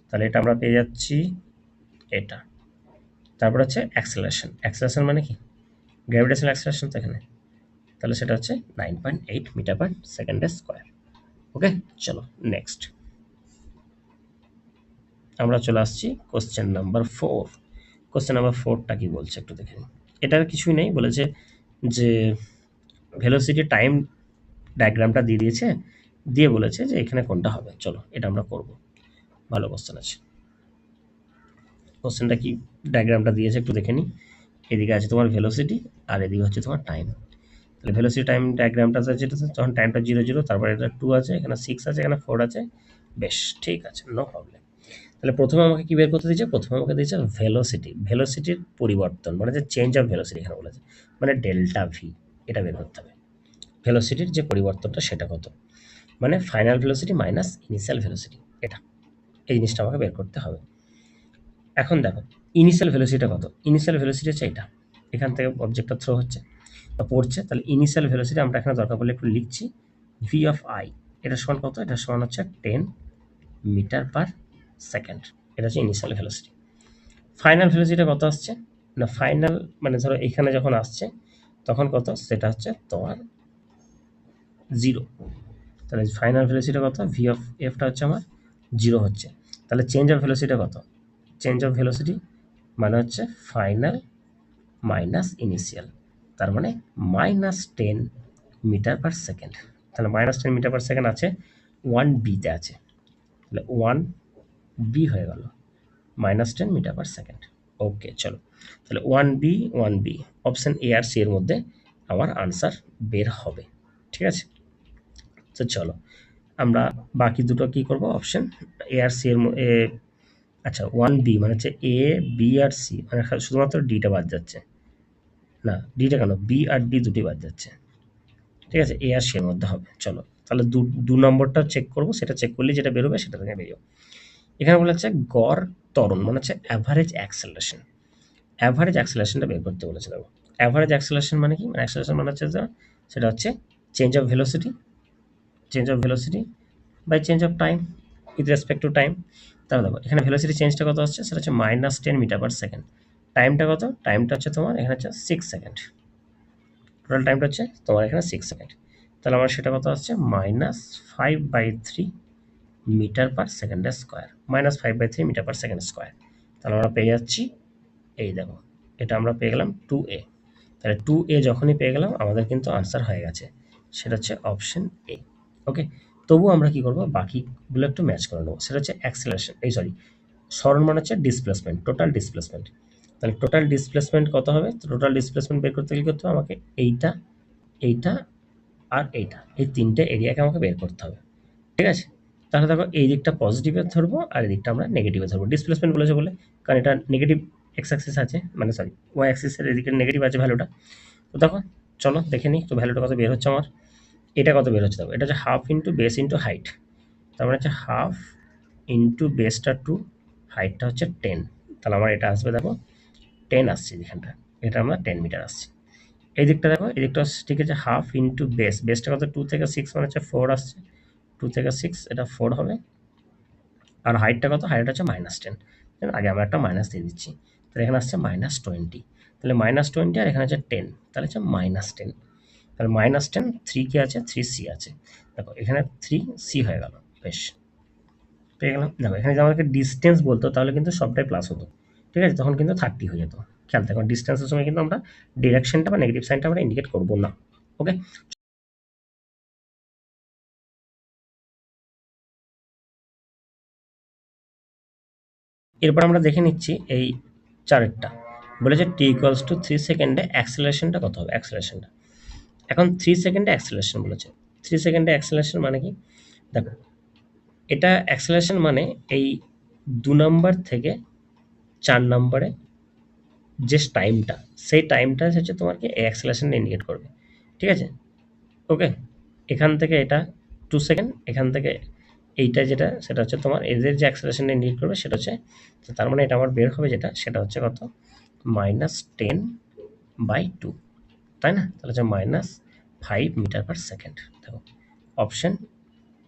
[SPEAKER 1] তাহলে এটা আমরা পেয়ে যাচ্ছি এটা। তারপর হচ্ছে অ্যাক্সেলারেশন। অ্যাক্সেলারেশন মানে কি, গ্র্যাভিটেশনাল অ্যাক্সেলারেশন তো এখানে, তাহলে সেটা হচ্ছে 9.8 মিটার পার সেকেন্ডের স্কোয়ার। ওকে, চলো নেক্সট আমরা চলে আসছি কোশ্চেন নাম্বার 4। কোশ্চেন নাম্বার 4টা কি বলছে একটু দেখে নিই। এটার কিছুই নেই, বলেছে যে ভেলোসিটি টাইম ডায়াগ্রামটা দিয়ে দিয়েছে, দিয়ে বলেছে যে এখানে কোনটা হবে। চলো এটা আমরা করব, ভালো কোশ্চেন আছে। কোশ্চেনটা কি ডায়াগ্রামটা দিয়েছে একটু দেখে নিই। এদিকে আছে তোমার ভেলোসিটি আর এদিকে হচ্ছে তোমার টাইম। তাহলে ভেলোসিটি টাইম ডায়াগ্রামটা আছে, যেটা যখন টাইমটা 0 0, তারপরে এটা 2 আছে, এখানে 6 আছে, এখানে 4 আছে। বেশ, ঠিক আছে, নো প্রবলেম। তাহলে প্রথমে আমাকে কি বের করতে দিয়েছে, প্রথমে আমাকে দিয়েছে ভেলোসিটি, ভেলোসিটির পরিবর্তন মানে যে চেঞ্জ অফ ভেলোসিটি এখানে বলেছে, মানে ডেল্টা ভি, এটা বের করতে হবে। ভেলোসিটির যে পরিবর্তনটা সেটা কত, মানে final velocity minus initial velocity, এটা এই জিনিসটা আমাকে বের করতে হবে। এখন দেখো ইনিশিয়াল ভেলোসিটিটা কত, ইনিশিয়াল ভেলোসিটি হচ্ছে এটা, এখান থেকে অবজেক্টটা থ্রো হচ্ছে বা পড়ছে, তাহলে ইনিশিয়াল ভেলোসিটি আমরা এখানে দরকার পড়লে একটু লিখছি, ভি অফ আই, এটা সমান কত, এটা সমান হচ্ছে 10 মিটার পার সেকেন্ড। এটা হচ্ছে ইনিশিয়াল ভেলোসিটি। ফাইনাল ভেলোসিটি কত আসছে না, ফাইনাল মানে ধরো এখানে যখন আসছে তখন কত, সেটা হচ্ছে তোমার 0। তাহলে ফাইনাল ভেলোসিটি কত, ভি অফ এফটা হচ্ছে আমার 0 হচ্ছে। তাহলে চেঞ্জ অফ ভেলোসিটি কত, চেঞ্জ অফ ভেলোসিটি মানে হচ্ছে ফাইনাল মাইনাস ইনিশিয়াল, তার মানে -10 মিটার পার সেকেন্ড। তাহলে -10 মিটার পার সেকেন্ড আছে 1B-তে আছে, তাহলে 1B হয়ে গেল -10 মিটার পার সেকেন্ড। ওকে, চলো তাহলে 1B option A R C এর মধ্যে আমার আনসার বের হবে। ঠিক আছে, তো চলো আমরা বাকি দুটো কি করব, অপশান এ আর সি এর আচ্ছা 1B মানে হচ্ছে এ বি আর সি, মানে শুধুমাত্র ডিটা বাদ যাচ্ছে, না ডিটা কেন, বি আর ডি দুটি বাদ যাচ্ছে। ঠিক আছে, এ আর সি এর মধ্যে হবে। চলো তাহলে দু নম্বরটা চেক করব, সেটা চেক করলে যেটা বেরোবে সেটা থেকে বেরিয়ে। এখানে বলা হচ্ছে গড় ত্বরণ মানে হচ্ছে অ্যাভারেজ অ্যাক্সেলারেশন। অ্যাভারেজ অ্যাক্সেলারেশনটা বের করতে বলেছে দেখো। অ্যাভারেজ অ্যাক্সেলারেশন মানে কি, মানে অ্যাক্সেলারেশন মানে হচ্ছে সেটা হচ্ছে change of velocity, change of velocity by change of time with respect to time. তাহলে দেখো এখানে ভেলোসিটি চেঞ্জটা কত হচ্ছে, সেটা হচ্ছে -10 মিটার পার সেকেন্ড। টাইমটা কত, টাইমটা হচ্ছে তোমার এখানে হচ্ছে 6 সেকেন্ড, টোটাল টাইমটা হচ্ছে তোমার এখানে 6 সেকেন্ড। তাহলে আমার সেটা কত আসছে, -5/3 মিটার পার সেকেন্ডের square, -5/3 metre per second square. তাহলে আমরা পেয়ে যাচ্ছি, এই দেখো এটা আমরা পেয়ে গেলাম 2A। তাহলে 2A যখনই পেয়ে গেলাম আমাদের কিন্তু আনসার হয়ে গেছে, সেটা হচ্ছে অপশন এ। ওকে, তবুও আমরা কি করব, বাকিগুলো একটু ম্যাচ করে নেবো। সেটা হচ্ছে অ্যাক্সেলারেশন, এই সরি, সরণ মানে হচ্ছে ডিসপ্লেসমেন্ট, টোটাল ডিসপ্লেসমেন্ট। তাহলে টোটাল ডিসপ্লেসমেন্ট কত হবে? টোটাল ডিসপ্লেসমেন্ট বের করতে গেলে করতে হবে আমাকে এইটা, এইটা আর এইটা, এই তিনটে এরিয়াকে আমাকে বের করতে হবে। ঠিক আছে? তাহলে দেখো এই দিকটা পজিটিভে ধরবো আর এই দিকটা আমরা নেগেটিভে ধরবো। ডিসপ্লেসমেন্ট বলেছে বলে, কারণ এটা নেগেটিভ এক্স অ্যাক্সিস আছে, মানে সরি ওয়াই অ্যাক্সিসের এদিকে নেগেটিভ আছে ভ্যালুটা। তো দেখো চলো দেখে নিই তো ভ্যালুটা কত বের হচ্ছে আমার। এটা কত বের হচ্ছে দেখো, এটা হচ্ছে half into base into height. তার মানে হচ্ছে হাফ ইন্টু বেসটা 2, হাইটটা হচ্ছে 10। তাহলে আমার এটা আসবে দেখো 10 আসছে এখানটা, এটা আমরা 10 মিটার আসছে। এই দিকটা দেখো, এই দিকটা ঠিক আছে, হাফ ইন্টু বেস, বেসটা কত 2 থেকে 6 মানে হচ্ছে 4 আসছে, 2 থেকে 6 এটা 4 হবে। আর হাইটটা কত? হাইট হচ্ছে -10। আগে আমরা একটা মাইনাস দিয়ে দিচ্ছি, তাহলে এখানে আসছে -20। তাহলে -20 আর এখানে হচ্ছে 10, তাহলে হচ্ছে -10। তাহলে -10, 3 কি আছে? 3c আছে। দেখো এখানে 3c হয়ে গেল, বেশ পেয়ে গেলাম। দেখো এখানে যদি আমাকে ডিস্টেন্স বলতো তাহলে কিন্তু সবটাই প্লাস হতো, ঠিক আছে, তখন কিন্তু 30 হয়ে যেত। খেয়াল থাকো ডিস্টেন্সের সময় কিন্তু আমরা ডিরেকশনটা বা নেগেটিভ সাইনটা আমরা ইন্ডিকেট করবো না। ওকে, এরপর আমরা দেখে নিচ্ছি এই চারেরটা। বলেছে t=3 সেকেন্ডে অ্যাক্সেলারেশনটা কত হবে? অ্যাক্সেলারেশনটা এখন 3 সেকেন্ডে অ্যাক্সেলারেশন বলেছে। 3 সেকেন্ডে অ্যাক্সেলারেশন মানে কি? দেখো এটা অ্যাক্সেলারেশন মানে এই 2 নম্বর থেকে 4 নম্বরে যে টাইমটা, সেই টাইমটা হচ্ছে তোমার কি এই অ্যাক্সেলারেশনটা ইন্ডিকেট করবে। ঠিক আছে? ওকে, এখান থেকে এটা 2 সেকেন্ড, এখান থেকে এইটা যেটা সেটা হচ্ছে তোমার এদের যে অ্যাক্সেলারেশনটা ইন্ডিকেট করবে সেটা হচ্ছে, তো তার মানে এটা আমার বের হবে যেটা সেটা হচ্ছে কত, -10/2, তাই না? তাহলে হচ্ছে -5 মিটার/সেকেন্ড। দেখো অপশন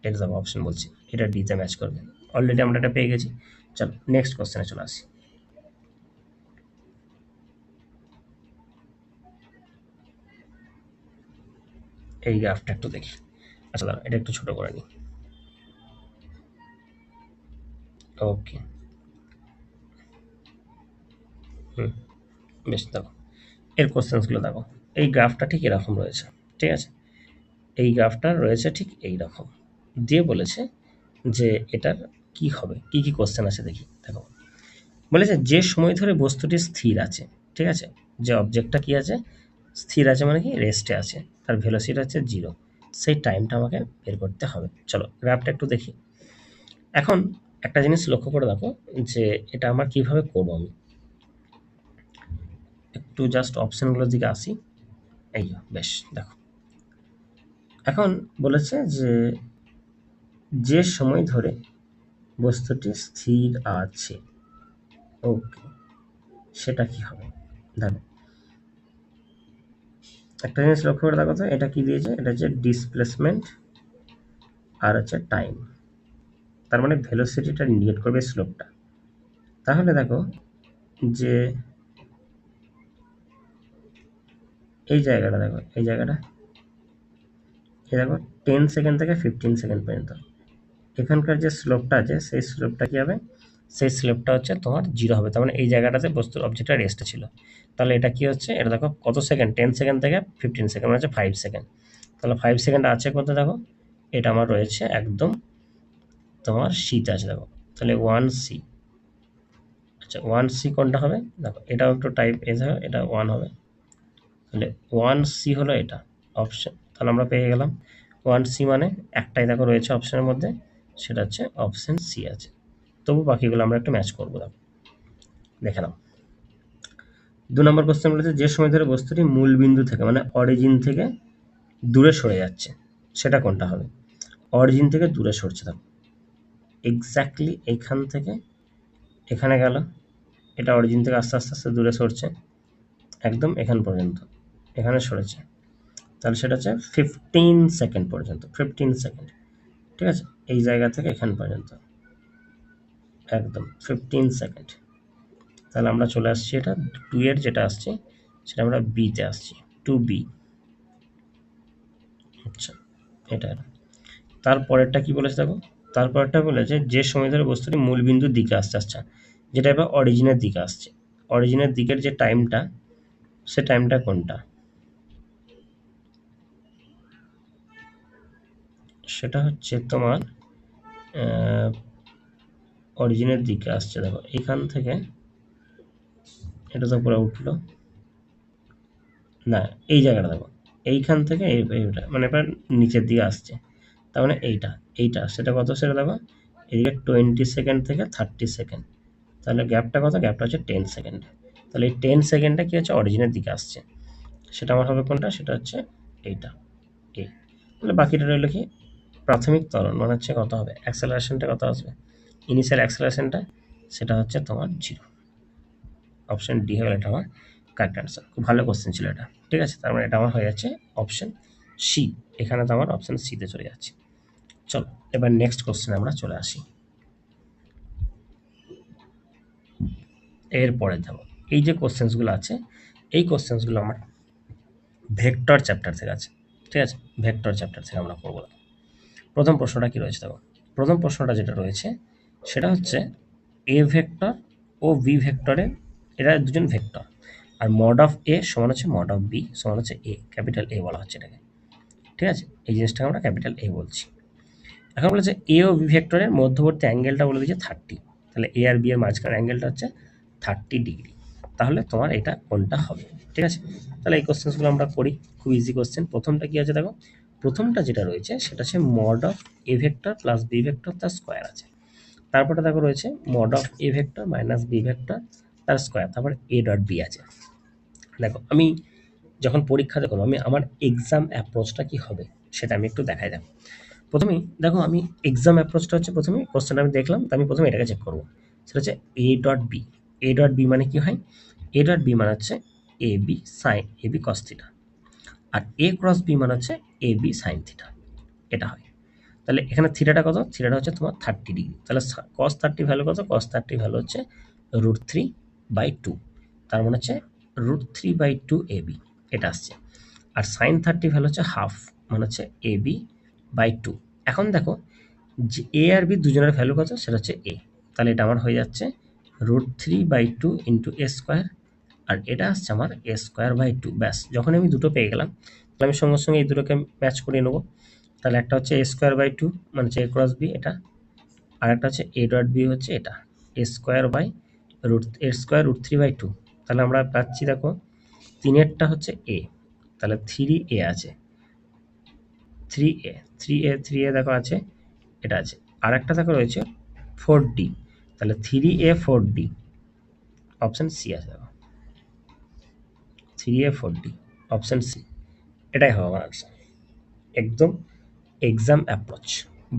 [SPEAKER 1] এটা যাবো, অপশন বলছি এটা ডিতে ম্যাচ করবে। অলরেডি আমরা এটা পেয়ে গেছি। চলো নেক্সট কোশ্চেনে চলে আসি। এই গ্রাফটা একটু দেখি। আচ্ছা দাঁড়া এটা একটু ছোট করে নিই। ওকে, হুম, বেশ দেখো এর কোশ্চেন্সগুলো দেখো। এই গ্রাফটা ঠিক এরকম রয়েছে, ঠিক আছে, এই গ্রাফটা রয়েছে ঠিক এই রকম দিয়ে বলেছে যে এটার কি হবে, কি কি কোশ্চেন আছে দেখি। দেখো বলেছে যে সময় ধরে বস্তুটি স্থির আছে, ঠিক আছে, যে অবজেক্টটা কি আছে, স্থির আছে মানে কি রেস্টে আছে, তার ভেলোসিটি হচ্ছে 0, সেই টাইমটা আমাকে বের করতে হবে। চলো গ্রাফটা একটু দেখি। এখন একটা জিনিস লক্ষ্য করে দেখো যে এটা আমার কিভাবে করবো। আমি একটু জাস্ট অপশনগুলোর দিকে আসি। এই যে বেশ দেখো, এখন বলেছে যে যে সময় ধরে বস্তুটি স্থির আছে, ওকে, সেটা কি হবে। দেখো একটা জিনিস লক্ষ্য করে দেখো তো, এটা কি দিয়েছে, এটা হচ্ছে ডিসপ্লেসমেন্ট আর হচ্ছে টাইম, তার মানে ভেলোসিটিটা ইন্ডিকেট করবে স্লোপটা। তাহলে দেখো যে এই জায়গাটা দেখো, এই জায়গাটা এই দেখো 10 সেকেন্ড থেকে 15 সেকেন্ড পর্যন্ত এখানকার যে স্লোপটা আছে সেই স্লোপটা কি হবে, সেই স্লোপটা হচ্ছে তোমার 0 হবে। তার মানে এই জায়গাটাতে বস্তুর অবজেক্টটা রেস্টে ছিল। তাহলে এটা কি হচ্ছে, এটা দেখো কত সেকেন্ড, 10 সেকেন্ড থেকে 15 সেকেন্ড মানে হচ্ছে 5 সেকেন্ড। তাহলে 5 সেকেন্ড আছে কত দেখো, এটা আমার রয়েছে একদম তোমার সিতে আছে দেখো, তাহলে 1c। আচ্ছা 1c কোনটা হবে দেখো, এটাও একটু টাইপ এজ হবে, এটা 1 হবে, তাহলে 1c হলো এটা অপশন। তাহলে আমরা পেয়ে গেলাম 1c মানে একটাই দেখো রয়েছে অপশনের মধ্যে, সেটা হচ্ছে অপশন সি আছে। তবু বাকিগুলো আমরা একটু ম্যাচ করবো। দেখো দেখে নাও 2 নম্বর কোশ্চেন বলেছে যে সময় ধরে বস্তুটি মূল বিন্দু থেকে মানে অরিজিন থেকে দূরে সরে যাচ্ছে সেটা কোনটা হবে। অরিজিন থেকে দূরে সরছে, দেখো এক্স্যাক্টলি এখান থেকে এখানে গেল, এটা অরিজিন থেকে আস্তে আস্তে আস্তে দূরে সরছে একদম এখান পর্যন্ত, এখানে সরেছে, তাহলে সেটা হচ্ছে 15 সেকেন্ড পর্যন্ত, 15 সেকেন্ড, ঠিক আছে, এই জায়গা থেকে এখান পর্যন্ত একদম 15 সেকেন্ড। তাহলে আমরা চলে আসছি এটা 2 এর যেটা আসছে সেটা আমরা বিতে আসছি, 2b। আচ্ছা এটা তারপরেরটা কি বলেছে দেখো, তারপরেরটা বলেছে যে সময় ধরে বস্তুটি মূল বিন্দুর দিকে আসছে, আচ্ছা যেটা এবার অরিজিনের দিকে আসছে, অরিজিনের দিকের যে টাইমটা সে টাইমটা কোনটা, সেটা হচ্ছে তোমার অরিজিনের দিকে আসছে। দেখো এখান থেকে এটা তো পুরো উঠলো না, এই জায়গাটা দেখো, এইখান থেকে এইটা মানে এবার নিচের দিকে আসছে, তার মানে এইটা সেটা কত সেটা দেখো, এদিকে 20 সেকেন্ড থেকে 30 সেকেন্ড, তাহলে গ্যাপটা কত, গ্যাপটা হচ্ছে 10 সেকেন্ড। তাহলে এই 10 সেকেন্ডটা কি হচ্ছে অরিজিনের দিকে আসছে, সেটা আমার হবে কোনটা, সেটা হচ্ছে এইটা এ। তাহলে বাকিটা রইল কি, প্রাথমিক ত্বরণ মানে হচ্ছে কত হবে, অ্যাক্সেলারেশনটা কত আসবে, ইনিশিয়াল অ্যাক্সেলারেশনটা, সেটা হচ্ছে তোমার 0। অপশন ডি হলো এটা আমার কারেক্ট অ্যান্সার। খুব ভালো কোশ্চেন ছিল এটা, ঠিক আছে। তার মানে এটা আমার হয়ে যাচ্ছে অপশন সি। এখানে তো আমার অপশন সিতে চলে যাচ্ছে। চলো এবার নেক্সট কোশ্চেনে আমরা চলে আসি। এরপরে দেখো এই যে কোশ্চেন্সগুলো আছে, এই কোশ্চেন্সগুলো আমার ভেক্টর চ্যাপ্টার থেকে আছে, ঠিক আছে। ভেক্টর চ্যাপ্টার থেকে আমরা করবো। প্রথম প্রশ্নটা কি রয়েছে দেখো, প্রথম প্রশ্নটা যেটা রয়েছে সেটা হচ্ছে এ ভেক্টর ও বি ভেক্টরের, এরা দুজন ভেক্টর, আর মড অফ এ সমান হচ্ছে মড অফ বি সমান হচ্ছে এ, ক্যাপিটাল এ বলা হচ্ছে এটাকে, ঠিক আছে। এই জিনিসটাকে আমরা ক্যাপিটাল এ বলছি। এখন বলেছে এ ও বি ভেক্টরের মধ্যবর্তী অ্যাঙ্গেলটা বলে দিয়েছে 30, তাহলে এ আর বি এর মাঝখানে অ্যাঙ্গেলটা হচ্ছে 30 ডিগ্রি। তাহলে তোমার এটা কোনটা হবে, ঠিক আছে। তাহলে এই কোশ্চেন্সগুলো আমরা করি, খুব ইজি কোশ্চেন। প্রথমটা কি আছে দেখো, প্রথমটা যেটা রয়েছে সেটা হচ্ছে mod of A vector plus B vector তার স্কোয়ার আছে। তারপরে দেখো রয়েছে mod of A vector minus B vector তার স্কোয়ার, তারপরে এ ডট বি আছে। দেখো আমি যখন পরীক্ষা দেখো আমি আমার এক্সাম অ্যাপ্রোচটা কি হবে সেটা আমি একটু দেখাই। দেখো প্রথমেই দেখো আমি এক্সাম অ্যাপ্রোচটা হচ্ছে, প্রথমে কোশ্চেন আমি দেখলাম, তো আমি প্রথমে এটাকে চেক করবো, সেটা হচ্ছে A dot B. A dot B মানে কি হয়, এ ডট বি মানে হচ্ছে A B sine A B cos theta, আর এ ক্রস বি মানে হচ্ছে এ বি সাইন থিটা, এটা হয়। তাহলে এখানে থিটাটা কত, থিটাটা হচ্ছে তোমার 30 ডিগ্রি, তাহলে কস 30 ভ্যালু কত, কস 30 ভ্যালু হচ্ছে √3/2, তার মানে হচ্ছে √3/2 এ বি, এটা আসছে। আর সাইন 30 ভ্যালু হচ্ছে হাফ, মানে হচ্ছে এ বি বাই 2। এখন দেখো যে এ আর বি দুজনের ভ্যালু কত, সেটা হচ্ছে এ, তাহলে এটা আমার হয়ে যাচ্ছে √3/2 ইন্টু এ স্কোয়ার, আর এটা আসছে আমার a²/2। ব্যাস, যখন আমি দুটো পেয়ে গেলাম তাহলে আমি সঙ্গে সঙ্গে এই দুটোকে ম্যাচ করে নেবো। তাহলে একটা হচ্ছে a²/2 মানে হচ্ছে এ ক্রস বি এটা, আর একটা হচ্ছে এ ডট বি হচ্ছে এটা, a² √3/2। তাহলে আমরা পাচ্ছি দেখো তিনেরটা হচ্ছে এ, তাহলে 3a আছে, 3a দেখো আছে, এটা আছে। আর একটা দেখো রয়েছে 4d, তাহলে 3a 4d, অপশান সি আছে দেখো, 3a 4d, অপশান সি, এটাই হবে আমার আনসার। একদম এক্সাম অ্যাপ্রোচ।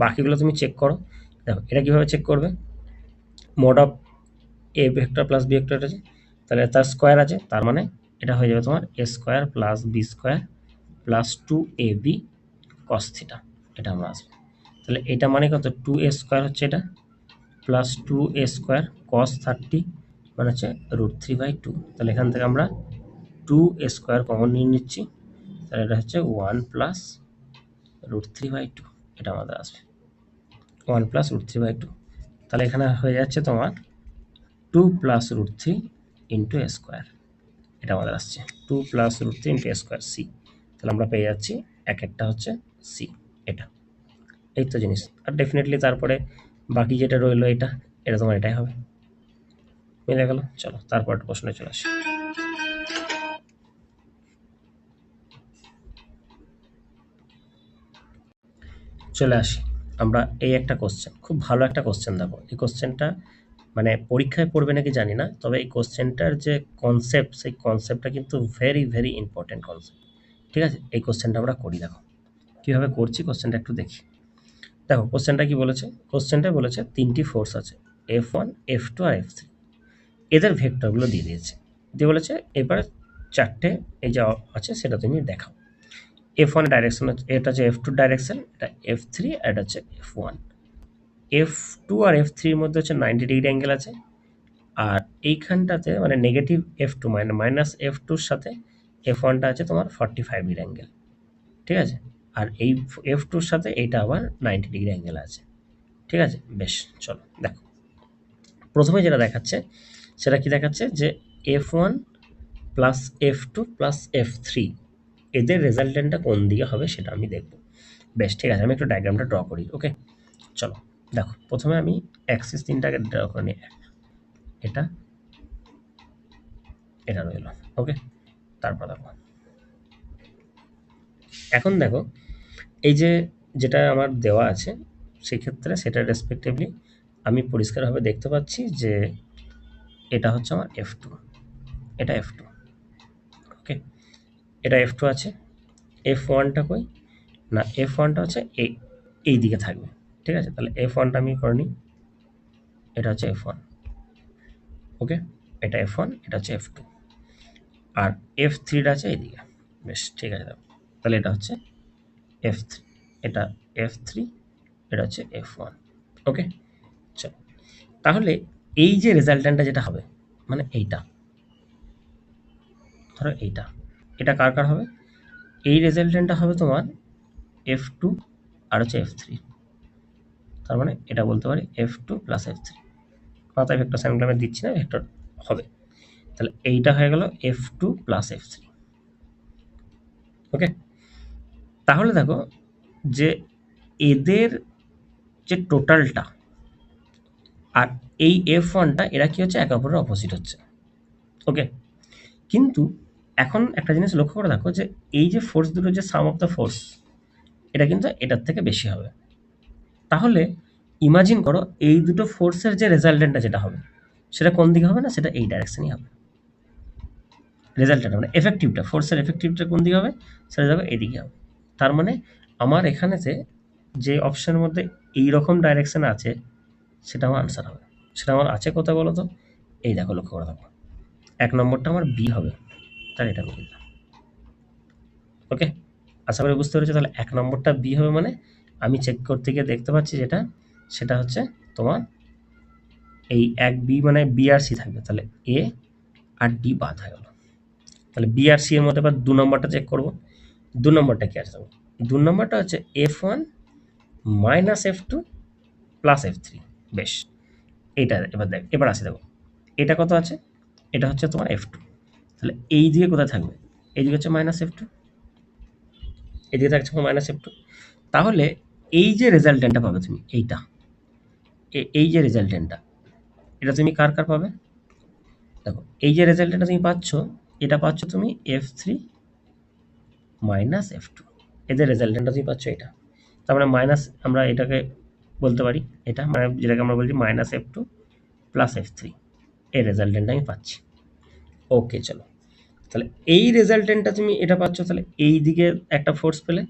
[SPEAKER 1] বাকিগুলো তুমি চেক করো। দেখো এটা কীভাবে চেক করবে, mod of A vector plus B vector আছে, তাহলে তার স্কোয়ার আছে, তার মানে এটা হয়ে যাবে তোমার a² plus b² plus 2ab cos theta, এটা আমরা আসবে। তাহলে এটা মানে কত, 2a² হচ্ছে এটা, প্লাস 2a² কস 30 মানে হচ্ছে √3/2। তাহলে এখান থেকে আমরা 2a² কমন নিয়ে নিচ্ছি, তাহলে এটা হচ্ছে 1 প্লাস √3/2, এটা আমাদের আসবে 1 প্লাস √3/2। তাহলে এখানে হয়ে যাচ্ছে তোমার 2 প্লাস √3 ইন্টু এ স্কোয়ার, এটা আমাদের আসছে 2 প্লাস √3 ইন্টু এ স্কোয়ার সি। তাহলে আমরা পেয়ে যাচ্ছি এক একটা হচ্ছে সি, এটা এই তো জিনিস। আর ডেফিনেটলি তারপরে বাকি যেটা রইলো এটা, এটা তোমার এটাই হবে, মিলে গেল। চলো তারপর প্রশ্নে চলে আসি। চলে আসি আমরা এই একটা কোশ্চেন, খুব ভালো একটা কোশ্চেন। দেখো এই কোশ্চেনটা মানে পরীক্ষায় পড়বে নাকি জানি না, তবে এই কোশ্চেনটার যে কনসেপ্ট, সেই কনসেপ্টটা কিন্তু ভেরি ভেরি ইম্পর্টেন্ট কনসেপ্ট, ঠিক আছে। এই কোশ্চেনটা আমরা করি, দেখো কীভাবে করছি কোশ্চেনটা একটু দেখি। দেখো কোশ্চেনটা কি বলেছে, কোশ্চেনটা বলেছে তিনটি ফোর্স আছে F1 F2 আর F3, এদের ভেক্টরগুলো দিয়ে দিয়েছে, দিয়ে বলেছে এবার চারটে এই যা আছে সেটা তুমি দেখাও। F1 ডাইরেকশন হচ্ছে, এটা হচ্ছে F2 ডাইরেকশন, এটা F3 আর এটা হচ্ছে F1। F2 আর F3-র মধ্যে হচ্ছে 90 ডিগ্রি অ্যাঙ্গেল আছে, আর এইখানটাতে মানে নেগেটিভ F2 মানে মাইনাস F2-র সাথে F1টা আছে তোমার 45 ডিগ্রি অ্যাঙ্গেল, ঠিক আছে। আর এই F2-র সাথে এইটা আবার 90 ডিগ্রি অ্যাঙ্গেল আছে, ঠিক আছে। বেশ, চলো দেখো প্রথমে যেটা দেখাচ্ছে সেটা কি দেখাচ্ছে যে F1 plus F2 plus F3 এদের রেজাল্টেন্টটা কোন দিকে হবে সেটা আমি দেখব। বেশ, ঠিক আছে, আমি একটু ডায়াগ্রামটা ড্র করি। ওকে, চলো দেখো, প্রথমে আমি অ্যাক্সিস তিনটাকে ড্র করে নিই। এটা এটা রইল। ওকে, তারপর দেখো, এখন দেখো এই যে যেটা আমার দেওয়া আছে সেক্ষেত্রে সেটা রেসপেক্টিভলি আমি পরিষ্কারভাবে দেখতে পাচ্ছি যে এটা হচ্ছে আমার F2, এটা F2। ওকে, এটা F2 আছে। F1টা কই? না, F1টা হচ্ছে এই দিকে থাকবে। ঠিক আছে, তাহলে F1টা আমি করে নিই। এটা হচ্ছে F1। ওকে, এটা F1, এটা হচ্ছে F2, আর F3টা আছে এইদিকে। বেশ, ঠিক আছে, তাহলে এটা হচ্ছে F3, এটা F3, এটা হচ্ছে F1। ওকে, চলো, তাহলে এই যে রেজাল্ট্যান্টটা যেটা হবে, মানে এইটা, ধরো এইটা, এটা কার কার হবে? এই রেজাল্ট্যান্টটা হবে তোমার F2 আর হচ্ছে F3। তার মানে এটা বলতে পারি F2 প্লাস F3। মাথায় ভেক্টর সাইন আমি দিচ্ছি না, ভেক্টর হবে। তাহলে এইটা হয়ে গেল F2 প্লাস F3। ওকে, তাহলে দেখো যে এদের যে টোটালটা আর এই F1টা এরা কি হচ্ছে, একে অপরের অপোজিট হচ্ছে। ওকে, কিন্তু এখন একটা জিনিস লক্ষ্য করে দেখো যে এই যে ফোর্স দুটো, যে সাম অফ দ্য ফোর্স, এটা কিন্তু এটার থেকে বেশি হবে। তাহলে ইমাজিন করো এই দুটো ফোর্সের যে রেজাল্টেন্টটা যেটা হবে সেটা কোন দিকে হবে? না, সেটা এই ডাইরেকশনই হবে। রেজাল্টটা মানে এফেক্টিভটা, ফোর্সের এফেক্টিভটা কোন দিকে হবে? সেটা যাবে এইদিকে হবে। তার মানে আমার এখানেতে যে অপশনের মধ্যে এই রকম ডাইরেকশন আছে সেটা আমার আনসার হবে। সেটা আমার আছে কোথায় বলো তো? এই দেখো, লক্ষ্য করে দেখো, 1 নম্বরটা আমার বি হবে, তাহলে এটা আমি লিখলাম। ওকে, আশা করি বুঝতে পেরেছো। তাহলে 1 নম্বরটা বি হবে, মানে আমি চেক করতে গিয়ে দেখতে পাচ্ছি যেটা, সেটা হচ্ছে তোমার এই 1 বি, মানে বি আর সি থাকবে, তাহলে এ আর ডি বাদ হয়ে গেল। তাহলে বি আর সি এর মধ্যে এবার 2 নম্বরটা চেক করবো। 2 নম্বরটা কি আছে দেখো, 2 নম্বরটা হচ্ছে F1 minus F2 plus F3। বেশ, এইটা এবার দেখ, এবার আসি দেখো, এটা কত আছে? এটা হচ্ছে তোমার F2। তাহলে এই দিকে কোথায় থাকবে? এই দিকে হচ্ছে মাইনাস F2, এদিকে থাকছে মাইনাস F2। তাহলে এই যে রেজাল্টেন্টটা পাবে তুমি, এইটা, এই যে রেজাল্টেন্টটা, এটা তুমি কার কার পাবে? দেখো, এই যে রেজাল্টেন্টটা তুমি পাচ্ছ, এটা পাচ্ছ তুমি F3 মাইনাস F2, এদের রেজাল্টেন্টটা তুমি পাচ্ছ এটা। তার মানে মাইনাস, আমরা এটাকে বলতে পারি, এটা মানে যেটাকে আমরা বলছি মাইনাস F2 প্লাস F3, এই রেজাল্টেন্টটা আমি পাচ্ছি। ওকে, চলো, তাহলে এই রেজাল্টেন্টটা তুমি এটা পাচ্ছ, তাহলে এই দিকে একটা ফোর্স পেলে।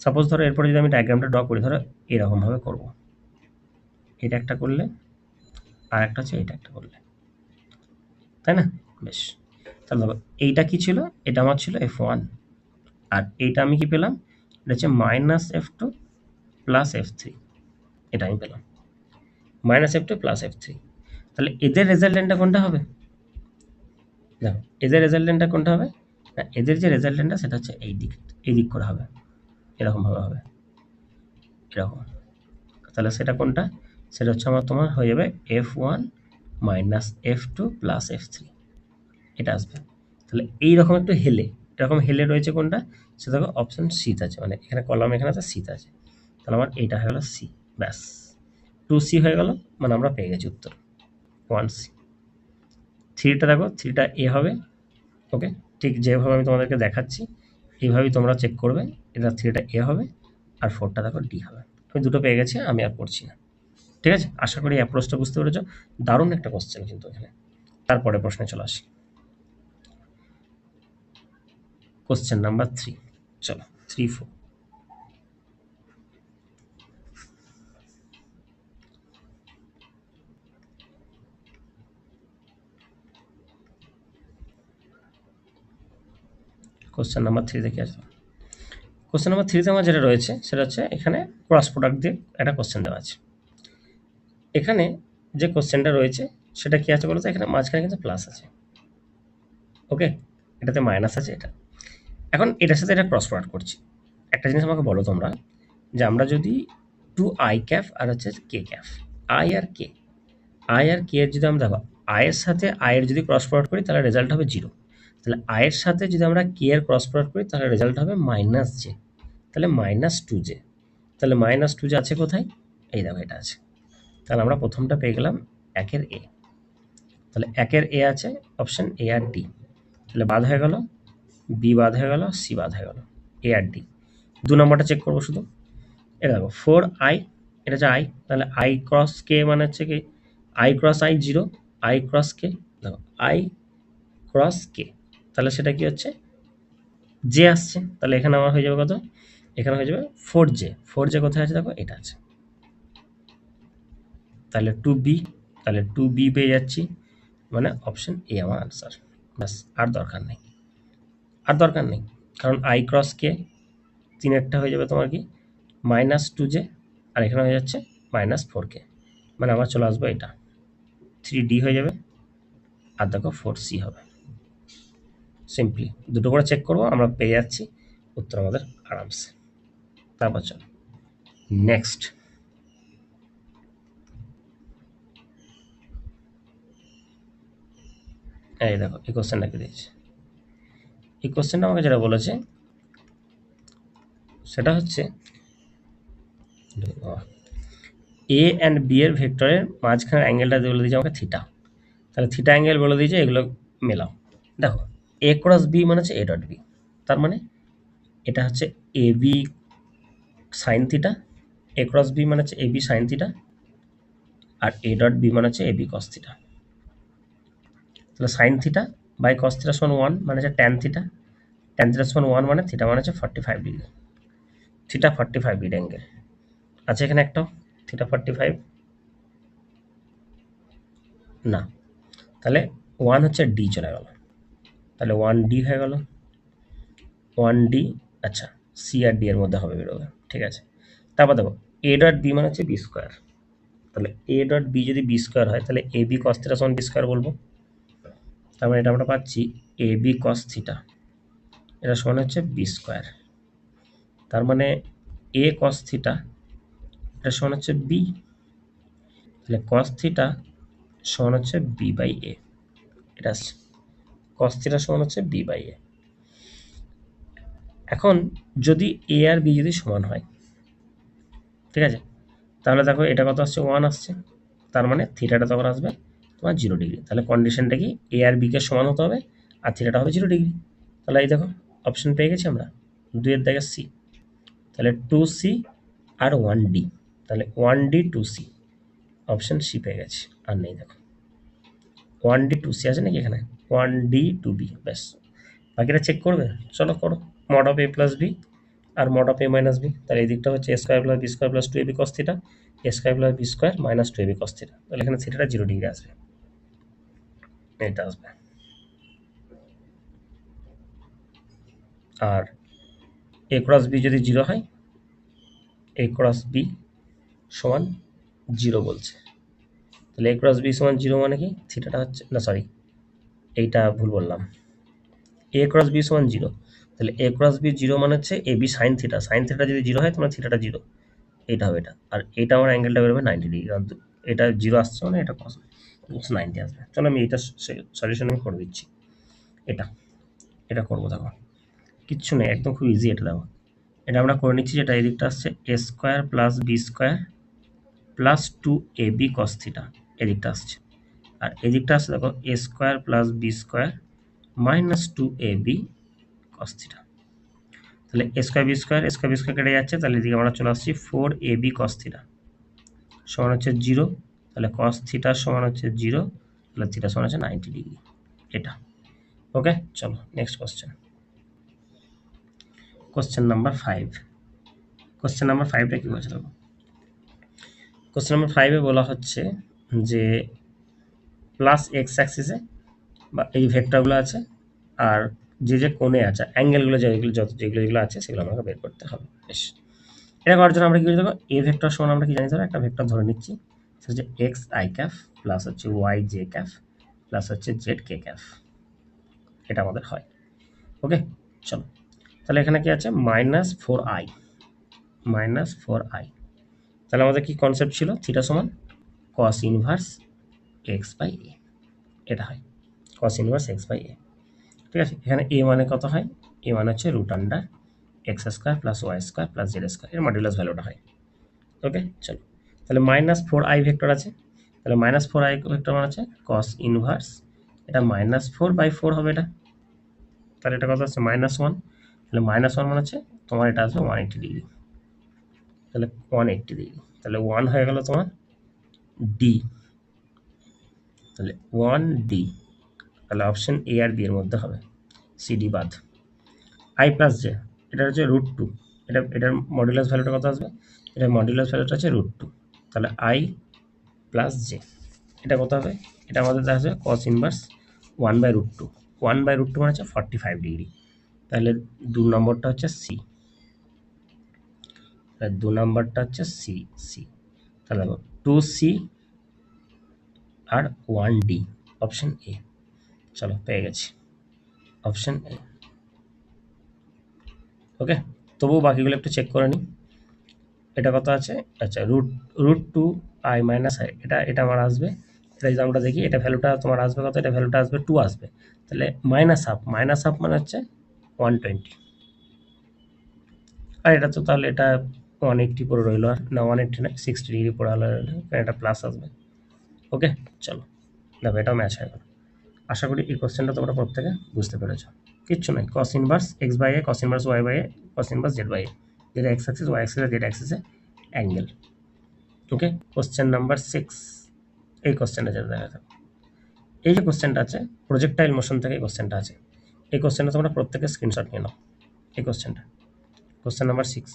[SPEAKER 1] সাপোজ ধরো এরপরে যদি আমি ডায়াগ্রামটা ড্র করি, ধরো এরকমভাবে করব, এটা একটা করলে আর একটা হচ্ছে এটা একটা করলে, তাই না? বেশ, তাহলে দেখো এইটা কি ছিল? এটা আমার ছিল F1, আর এইটা আমি কি পেলাম? এটা হচ্ছে মাইনাস F2 প্লাস F3, এটা আমি পেলাম মাইনাস F2 প্লাস F3। তাহলে এদের রেজাল্টেন্টটা কোনটা হবে? দেখো, এদের রেজাল্টেন্টটা কোনটা হবে? না, এদের যে রেজাল্টেন্টটা সেটা হচ্ছে এই দিক করে হবে, এরকমভাবে হবে, এরকম। তাহলে সেটা কোনটা? সেটা হচ্ছে আমার, তোমার হয়ে যাবে F1 minus F2 plus F3, এটা আসবে। তাহলে এইরকম একটু হেলে, এরকম হেলে রয়েছে কোনটা? সেটা দেখো অপশন সিতে আছে, মানে এখানে কলাম এখানে আছে, সিতে আছে। তাহলে আমার এইটা হয়ে গেল সি। ব্যাস, 2C হয়ে গেল, মানে আমরা পেয়ে গেছি উত্তর 1C। 3টা দেখো, 3টা এ হবে। ওকে, ঠিক যেভাবে আমি তোমাদেরকে দেখাচ্ছি এইভাবেই তোমরা চেক করবে। এটা 3টা এ হবে, আর 4টা দেখো ডি হবে। আমি দুটো পেয়ে গেছি, আমি আর পড়ছি না। ঠিক আছে, আশা করি অ্যাপ্রোচটা বুঝতে পেরেছো। দারুণ একটা কোশ্চেন কিন্তু এখানে। তারপরে প্রশ্নে চলে আসি, কোশ্চেন নাম্বার 3। চলো, 3-4। কোশ্চেন নাম্বার 3 দেখে আসবো। কোশ্চেন নাম্বার 3তে আমার যেটা রয়েছে সেটা হচ্ছে, এখানে ক্রস প্রোডাক্ট দিয়ে একটা কোশ্চেন দেওয়া আছে। এখানে যে কোশ্চেনটা রয়েছে সেটা কি আছে বলতো? এখানে মাঝখানে কিন্তু প্লাস আছে। ওকে, এটাতে মাইনাস আছে এটা। এখন এটার সাথে এটা ক্রস প্রোডাক্ট করছি। একটা জিনিস আমাকে বলো তোমরা, যে আমরা যদি 2i ক্যাফ আর হচ্ছে কে ক্যাফ, আই আর কে, এর যদি আমরা দেখো, এর সাথে এর যদি ক্রস প্রোডাক্ট করি তাহলে রেজাল্ট হবে 0। তাহলে এর সাথে যদি আমরা কে এর ক্রস প্রোডাক্ট করি তাহলে রেজাল্ট হবে -j। তাহলে -2j, তাহলে -2j আছে কোথায়? এই দেখো এটা আছে। তাহলে আমরা প্রথমটা পেয়ে গেলাম 1 এর a। তাহলে 1 এর a আছে অপশন a আর d, তাহলে বাদ হয়ে গেল, b বাদ হয়ে গেল, c বাদ হয়ে গেল, a আর d। 2 নম্বরটা চেক করবো শুধু। এটা দেখো 4i, এটা হচ্ছে i, তাহলে i ক্রস k মানে হচ্ছে কি i cross i 0, i cross k, দেখো i ক্রস k, তাহলে সেটা কি হচ্ছে j আসছে, তাহলে এখানে আমার হয়ে যাবে কত? এখানে হয়ে যাবে 4j। 4j কোথায় আছে দেখো, এটা আছে, তাহলে 2b, তাহলে 2b পেয়ে যাচ্ছি, মানে অপশন এ আমার আনসার। ব্যাস, আর দরকার নেই, আর দরকার নেই, কারণ i ক্রস k 3-এরটা হয়ে যাবে তোমার কি -2j, আর এখানে হয়ে যাচ্ছে -4k, মানে আমার চলে আসবে এটা 3d হয়ে যাবে, আর দেখো 4c হবে। সিম্পলি দুটো করে চেক করবো, আমরা পেয়ে যাচ্ছি উত্তর আমাদের আরামসে। তারপর চলো নেক্সট। এই দেখো এই কোশ্চেনটা কি দিয়েছে। এই কোশ্চেনটা আমাকে যেটা বলেছে সেটা হচ্ছে এ অ্যান্ড বি এর ভেক্টরের মাঝখানের অ্যাঙ্গেলটা বলে দিয়েছে আমাকে থিটা, তাহলে থিটা অ্যাঙ্গেল বলে দিয়েছে, এগুলো মেলাও। দেখো এ ক্রস বি মানে হচ্ছে এ ডট বি, তার মানে এটা হচ্ছে A B sine theta, a cross B মানে হচ্ছে এ বি সাইন থিটা, আর এ ডট বি মানে হচ্ছে এ বি কস থিটা। তাহলে sine theta by cos theta সমান 1 মানে হচ্ছে ট্যান থিটা, ট্যান থিটা সমান 1 মানে থিটা মানে হচ্ছে 45 ডিগ্রি, থিটা 45 ডিগ্রি অ্যাঙ্গেল আছে এখানে একটাও থিটা 45 না, তাহলে 1 হচ্ছে ডি চলে গেল, তাহলে 1d হয়ে গেল, 1d। আচ্ছা সি আর ডি এর মধ্যে হবে, বেরোবে, ঠিক আছে। তারপর দেখো এ ডট বি মানে হচ্ছে বি স্কোয়ার, তাহলে এ ডট বি যদি বি স্কোয়ার হয় তাহলে এ বি কস থিটা সমান বি স্কোয়ার বলবো, তার মানে এটা আমরা পাচ্ছি এ বি কস থিটা, এটা সমান হচ্ছে বি স্কোয়ার, তার মানে এ কস থিটা এটা সমান হচ্ছে বি, তাহলে কস থিটা সমান হচ্ছে বি বাই এ, এটা কস থিটা সমান হচ্ছে বি বাই এ। এখন যদি এ আর বি যদি সমান হয়, ঠিক আছে, তাহলে দেখো এটা কত আসছে 1 আসছে, তার মানে থিটাটা তখন আসবে তোমার 0 ডিগ্রি, তাহলে কন্ডিশনটা কি এ আর বি কে সমান হতে হবে আর থিটাটা হবে 0 ডিগ্রি, তাহলে এই দেখো অপশন পেয়ে গেছি আমরা 2-এর দাগে সি, তাহলে 2c আর 1d, তাহলে 1d 2c, অপশন সি পেয়ে গেছি, আর নেই দেখো 1d 2c আছে নাকি এখানে, 1d 2b, ব্যাস বাকিটা চেক করবে, চলো করো। Mod of a plus b আর mod of a minus b, তাহলে এই দিকটা হচ্ছে a square plus b square plus 2ab cos theta, a square plus b square minus 2ab cos theta, তাহলে এখানে থিটাটা 0 ডিগ্রি আসবে, এটা আসবে। আর এ ক্রস বি যদি 0 হয়, এ ক্রস বি সমান 0 বলছে, তাহলে এ ক্রস বি সমান 0 মানে কি থিটাটা হচ্ছে, না সরি এইটা ভুল বললাম, এ ক্রস বি সমান 0, তাহলে এ ক্রস বি 0 মানে হচ্ছে A B sine theta, sine theta যদি 0 হয় তোমার থিটাটা 0, এটা হবে এটা, আর এটা আমার অ্যাঙ্গেলটা বেরোবে 90 ডিগ্রি, কারণ এটা 0 আসছে মানে এটা কস 90 আসবে। চলো আমি এটা সলিউশন আমি করে দিচ্ছি, এটা এটা করবো, দেখো কিচ্ছু নেই, একদম খুব ইজি, এটা দেখো এটা আমরা করে নিচ্ছি, যেটা এদিকটা আসছে a square plus b square plus 2ab cos theta, এদিকটা আসছে, আর এদিকটা আসছে দেখো a square plus b square minus 2ab cos theta, তাহলে এ স্কোয়ার বি স্কোয়ার কেটে যাচ্ছে, তাহলে এদিকে আমরা চলে আসছি 4ab cos থিটা সমান হচ্ছে 0, তাহলে cos থিটা সমান হচ্ছে 0, তাহলে থিটা সমান হচ্ছে 90 ডিগ্রি, এটা ওকে। চলো next question, question number 5। Question number 5টা কি বলছে দেখো, কোশ্চেন নাম্বার 5-এ বলা হচ্ছে যে প্লাস এক্স অ্যাক্সিসে বা এই ভেক্টরগুলো আছে, আর যে যে কোণে আছে অ্যাঙ্গেলগুলো যেগুলো আছে সেগুলো আমাকে বের করতে হবে। বেশ, এটা করার জন্য আমরা কি করে দেবো, এ ভেক্টর সমান আমরা কি জানি ধরো একটা ভেক্টর ধরে নিচ্ছি, সেটা হচ্ছে এক্স আই ক্যাফ প্লাস হচ্ছে ওয়াই জে ক্যাফ প্লাস হচ্ছে জেড কে ক্যাফ, এটা আমাদের হয়। ওকে চলো, তাহলে এখানে কি আছে -4i, -4i, তাহলে আমাদের কি কনসেপ্ট ছিল, থিটা সমান কস ইনভার্স এক্স বাই এ, এটা হয় কস ইনভার্স এক্স বাই এ, ঠিক আছে। এখানে এ মানে কত হয়, এ মানে হচ্ছে √√, X square plus Y square plus Z square এর মডুলাস ভ্যালুটা হয়। ওকে, চলো তাহলে -4i ভেক্টর আছে, তাহলে -4i ভেক্টর মানে আছে কস ইনভার্স, এটা -4/4 হবে এটা, তাহলে এটা কত আছে -1, তাহলে -1 মানে হচ্ছে তোমার এটা আসবে 180 ডিগ্রি, তাহলে 180 ডিগ্রি, তাহলে 1 হয়ে গেল তোমার ডি, তাহলে 1D, তাহলে অপশন এ আর বি এর মধ্যে হবে, সিডি বাদ। আই প্লাস জে, এটা হচ্ছে √2, এটার মডুলাস ভ্যালুটা কত আসবে, এটার মডুলাস ভ্যালুটা হচ্ছে √2, তাহলে আই প্লাস জে, এটা কত হবে, এটা আমাদের দেখা যাবে কস ইনভার্স 1/√2, 1/√2 মানে হচ্ছে 45 ডিগ্রি, তাহলে 2 নম্বরটা হচ্ছে সি, 2 নম্বরটা হচ্ছে সি, সি, তাহলে 2C R 1D, option A. চলো পেয়ে গেছি অপশন এ। ওকে, তবুও বাকিগুলো একটু চেক করে নিই। এটা কত আছে, আচ্ছা √2i - i, এটা আমার আসবে, এটা যদি আমরা দেখি এটা ভ্যালুটা তোমার আসবে কত, এটা ভ্যালুটা আসবে 2 আসবে, তাহলে -হাফ মানে হচ্ছে 120, আর এটা তো তাহলে এটা 180 পরে রইলো, আর না 180 না 60 ডিগ্রি পরে হলো, এটা প্লাস আসবে। ওকে, চলো দেখো এটাও ম্যাচ হয়ে গেল। আশা করি এই কোশ্চেনটা তোমরা প্রত্যেকে বুঝতে পেরেছো। কিচ্ছু নাই, cos inverse x/a, cos inverse y/a, cos inverse z/a, যেটা x axis, y axis, z অ্যাক্সিসে অ্যাঙ্গেল। ওকে, কোশ্চেন নাম্বার 6, এই কোশ্চেনটা যেটা দেখা যাবে, এই যে কোশ্চেনটা আছে প্রজেক্টাইল মোশন থেকে এই কোশ্চেনটা আছে, এই কোশ্চেনটা তোমরা প্রত্যেকে স্ক্রিনশট নিয়ে নাও। এই কোশ্চেনটা কোশ্চেন নাম্বার 6,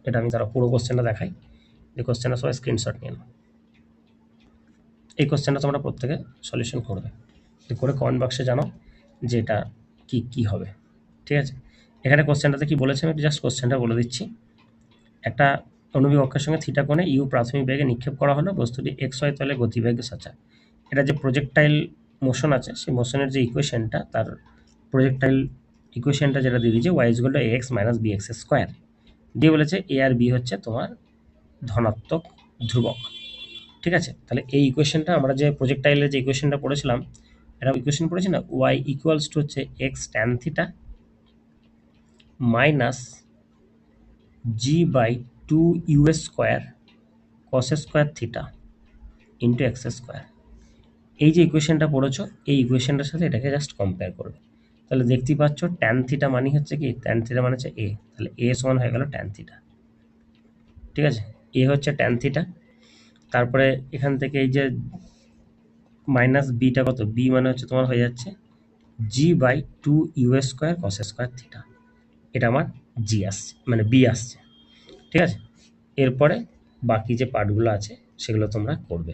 [SPEAKER 1] এটা আমি তারা পুরো কোশ্চেনটা দেখাই, এই কোশ্চেনটা সবাই স্ক্রিনশট নিয়ে নাও। এই কোশ্চেনটা তোমরা প্রত্যেকে সলিউশন করবে, করে কমেন্ট বক্সে জানাও যে এটা কি কি হবে। ঠিক আছে, এখানে কোশ্চেনটাতে কি বলেছে আমি জাস্ট কোশ্চেনটা বলে দিচ্ছি। একটা অনুভূমিক অক্ষের সঙ্গে থিটা কোণে ইউ প্রাথমিক বেগে নিক্ষেপ করা হলো, বস্তুটি XY তলে গতিবেগে সচল। এটা যে প্রজেক্টাইল মোশন আছে সেই মোশনের যে ইকুয়েশনটা, তার প্রজেক্টাইল ইকুয়েশনটা যেটা দিয়ে দিয়েছে y = ax - bx স্কোয়ার, দিয়ে বলেছে এ আর বি হচ্ছে তোমার ধনাত্মক ধ্রুবক। ঠিক আছে, তাহলে এই ইকুয়েশনটা আমরা যে প্রজেক্টাইলের যে ইকুয়েশনটা পড়েছিলাম, এটা ইকুয়েশন পড়েছি না, y = হচ্ছে x tan theta minus g/2u square cos square theta into x square. এই যে ইকুয়েশনটা পড়েছো, এই ইকুয়েশনটার সাথে এটাকে জাস্ট কম্পেয়ার করবে, তাহলে দেখতেই পাচ্ছ ট্যান থিটা মানে হচ্ছে কি, ট্যান থিটা মানে হচ্ছে এ, তাহলে এ সমান হয়ে গেল ট্যান থিটা। ঠিক আছে, এ হচ্ছে ট্যান থিটা, তারপরে এখান থেকে এই যে মাইনাস বিটা কত, বি মানে হচ্ছে তোমার হয়ে যাচ্ছে g/2u square cos square theta, এটা আমার জি আসছে মানে বি আসছে। ঠিক আছে, এরপরে বাকি যে পার্টগুলো আছে সেগুলো তোমরা করবে।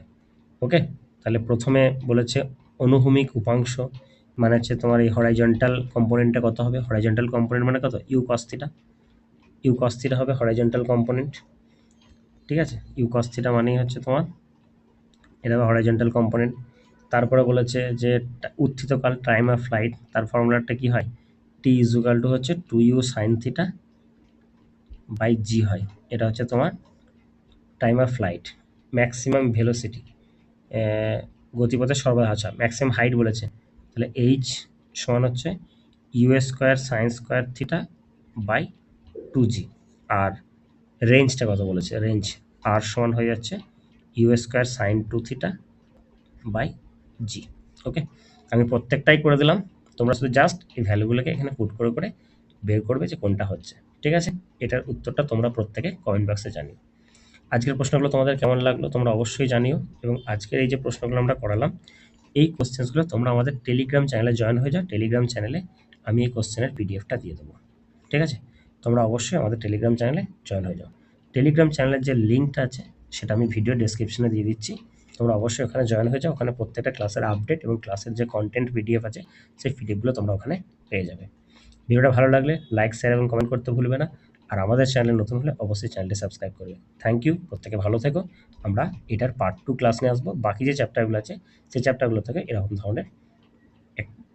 [SPEAKER 1] ওকে, তাহলে প্রথমে বলেছে অনুভূমিক উপাংশ মানে হচ্ছে তোমার এই হরাইজন্টাল কম্পোনেন্টটা কত হবে, হরাইজন্টাল কম্পোনেন্ট মানে কত, ইউ কস থিটা হবে হরাইজন্টাল কম্পোনেন্ট। ঠিক আছে, ইউ কস থিটা মানেই হচ্ছে তোমার এটা হবে হরাইজন্টাল কম্পোনেন্ট। তারপরে বলেছে যে উত্থিতকাল টাইম অফ ফ্লাইট, তার ফর্মুলাটা কি হয়, t = হচ্ছে 2u sin থিটা বাই জি হয়, এটা হচ্ছে তোমার time of flight, maximum velocity, গতিপথের সর্বাধিক, আচ্ছা ম্যাক্সিমাম হাইট বলেছে, তাহলে এইচ সমান হচ্ছে u square sine square theta by 2g, আর রেঞ্জটা কত বলেছে, রেঞ্জ আর সমান হয়ে যাচ্ছে u square sine 2 theta by g. Okay, আমি প্রত্যেকটাই করে দিলাম, তোমরা শুধু জাস্ট এই ভ্যালুগুলোকে এখানে পুট করে করে বের করবে যে কোনটা হচ্ছে। ঠিক আছে, এটার উত্তরটা তোমরা প্রত্যেকে কমেন্ট বক্সে জানিও। আজকের প্রশ্নগুলো তোমাদের কেমন লাগলো তোমরা অবশ্যই জানিও, এবং আজকের এই যে প্রশ্নগুলো আমরা করালাম এই কোশ্চেন্সগুলো তোমরা আমাদের টেলিগ্রাম চ্যানেলে জয়েন হয়ে যাও, টেলিগ্রাম চ্যানেলে আমি এই কোশ্চেনের পিডিএফটা দিয়ে দেবো। ঠিক আছে, তোমরা অবশ্যই আমাদের টেলিগ্রাম চ্যানেলে জয়েন হয়ে যাও। টেলিগ্রাম চ্যানেলের যে লিঙ্কটা আছে সেটা আমি ভিডিও ডেসক্রিপশনে দিয়ে দিচ্ছি, তোমরা অবশ্যই ওখানে জয়েন হয়ে যাও, ওখানে প্রত্যেকটা ক্লাসের আপডেট এবং ক্লাসের যে কন্টেন্ট পিডিএফ আছে সেই পিডিএফগুলো তোমরা ওখানে পেয়ে যাবে। ভিডিওটা ভালো লাগলে লাইক শেয়ার এবং কমেন্ট করতে ভুলবে না, আর আমাদের চ্যানেলে নতুন হলে অবশ্যই চ্যানেলটি সাবস্ক্রাইব করবে। থ্যাংক ইউ, প্রত্যেকে ভালো থেকো। আমরা এটার পার্ট 2 ক্লাস নিয়ে আসবো, বাকি যে চ্যাপ্টারগুলো আছে সেই চ্যাপ্টারগুলো থেকে এরকম ধরনের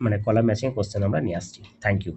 [SPEAKER 1] মানে কলাম ম্যাচিং কোশ্চেন আমরা নিয়ে আসছি। Thank you.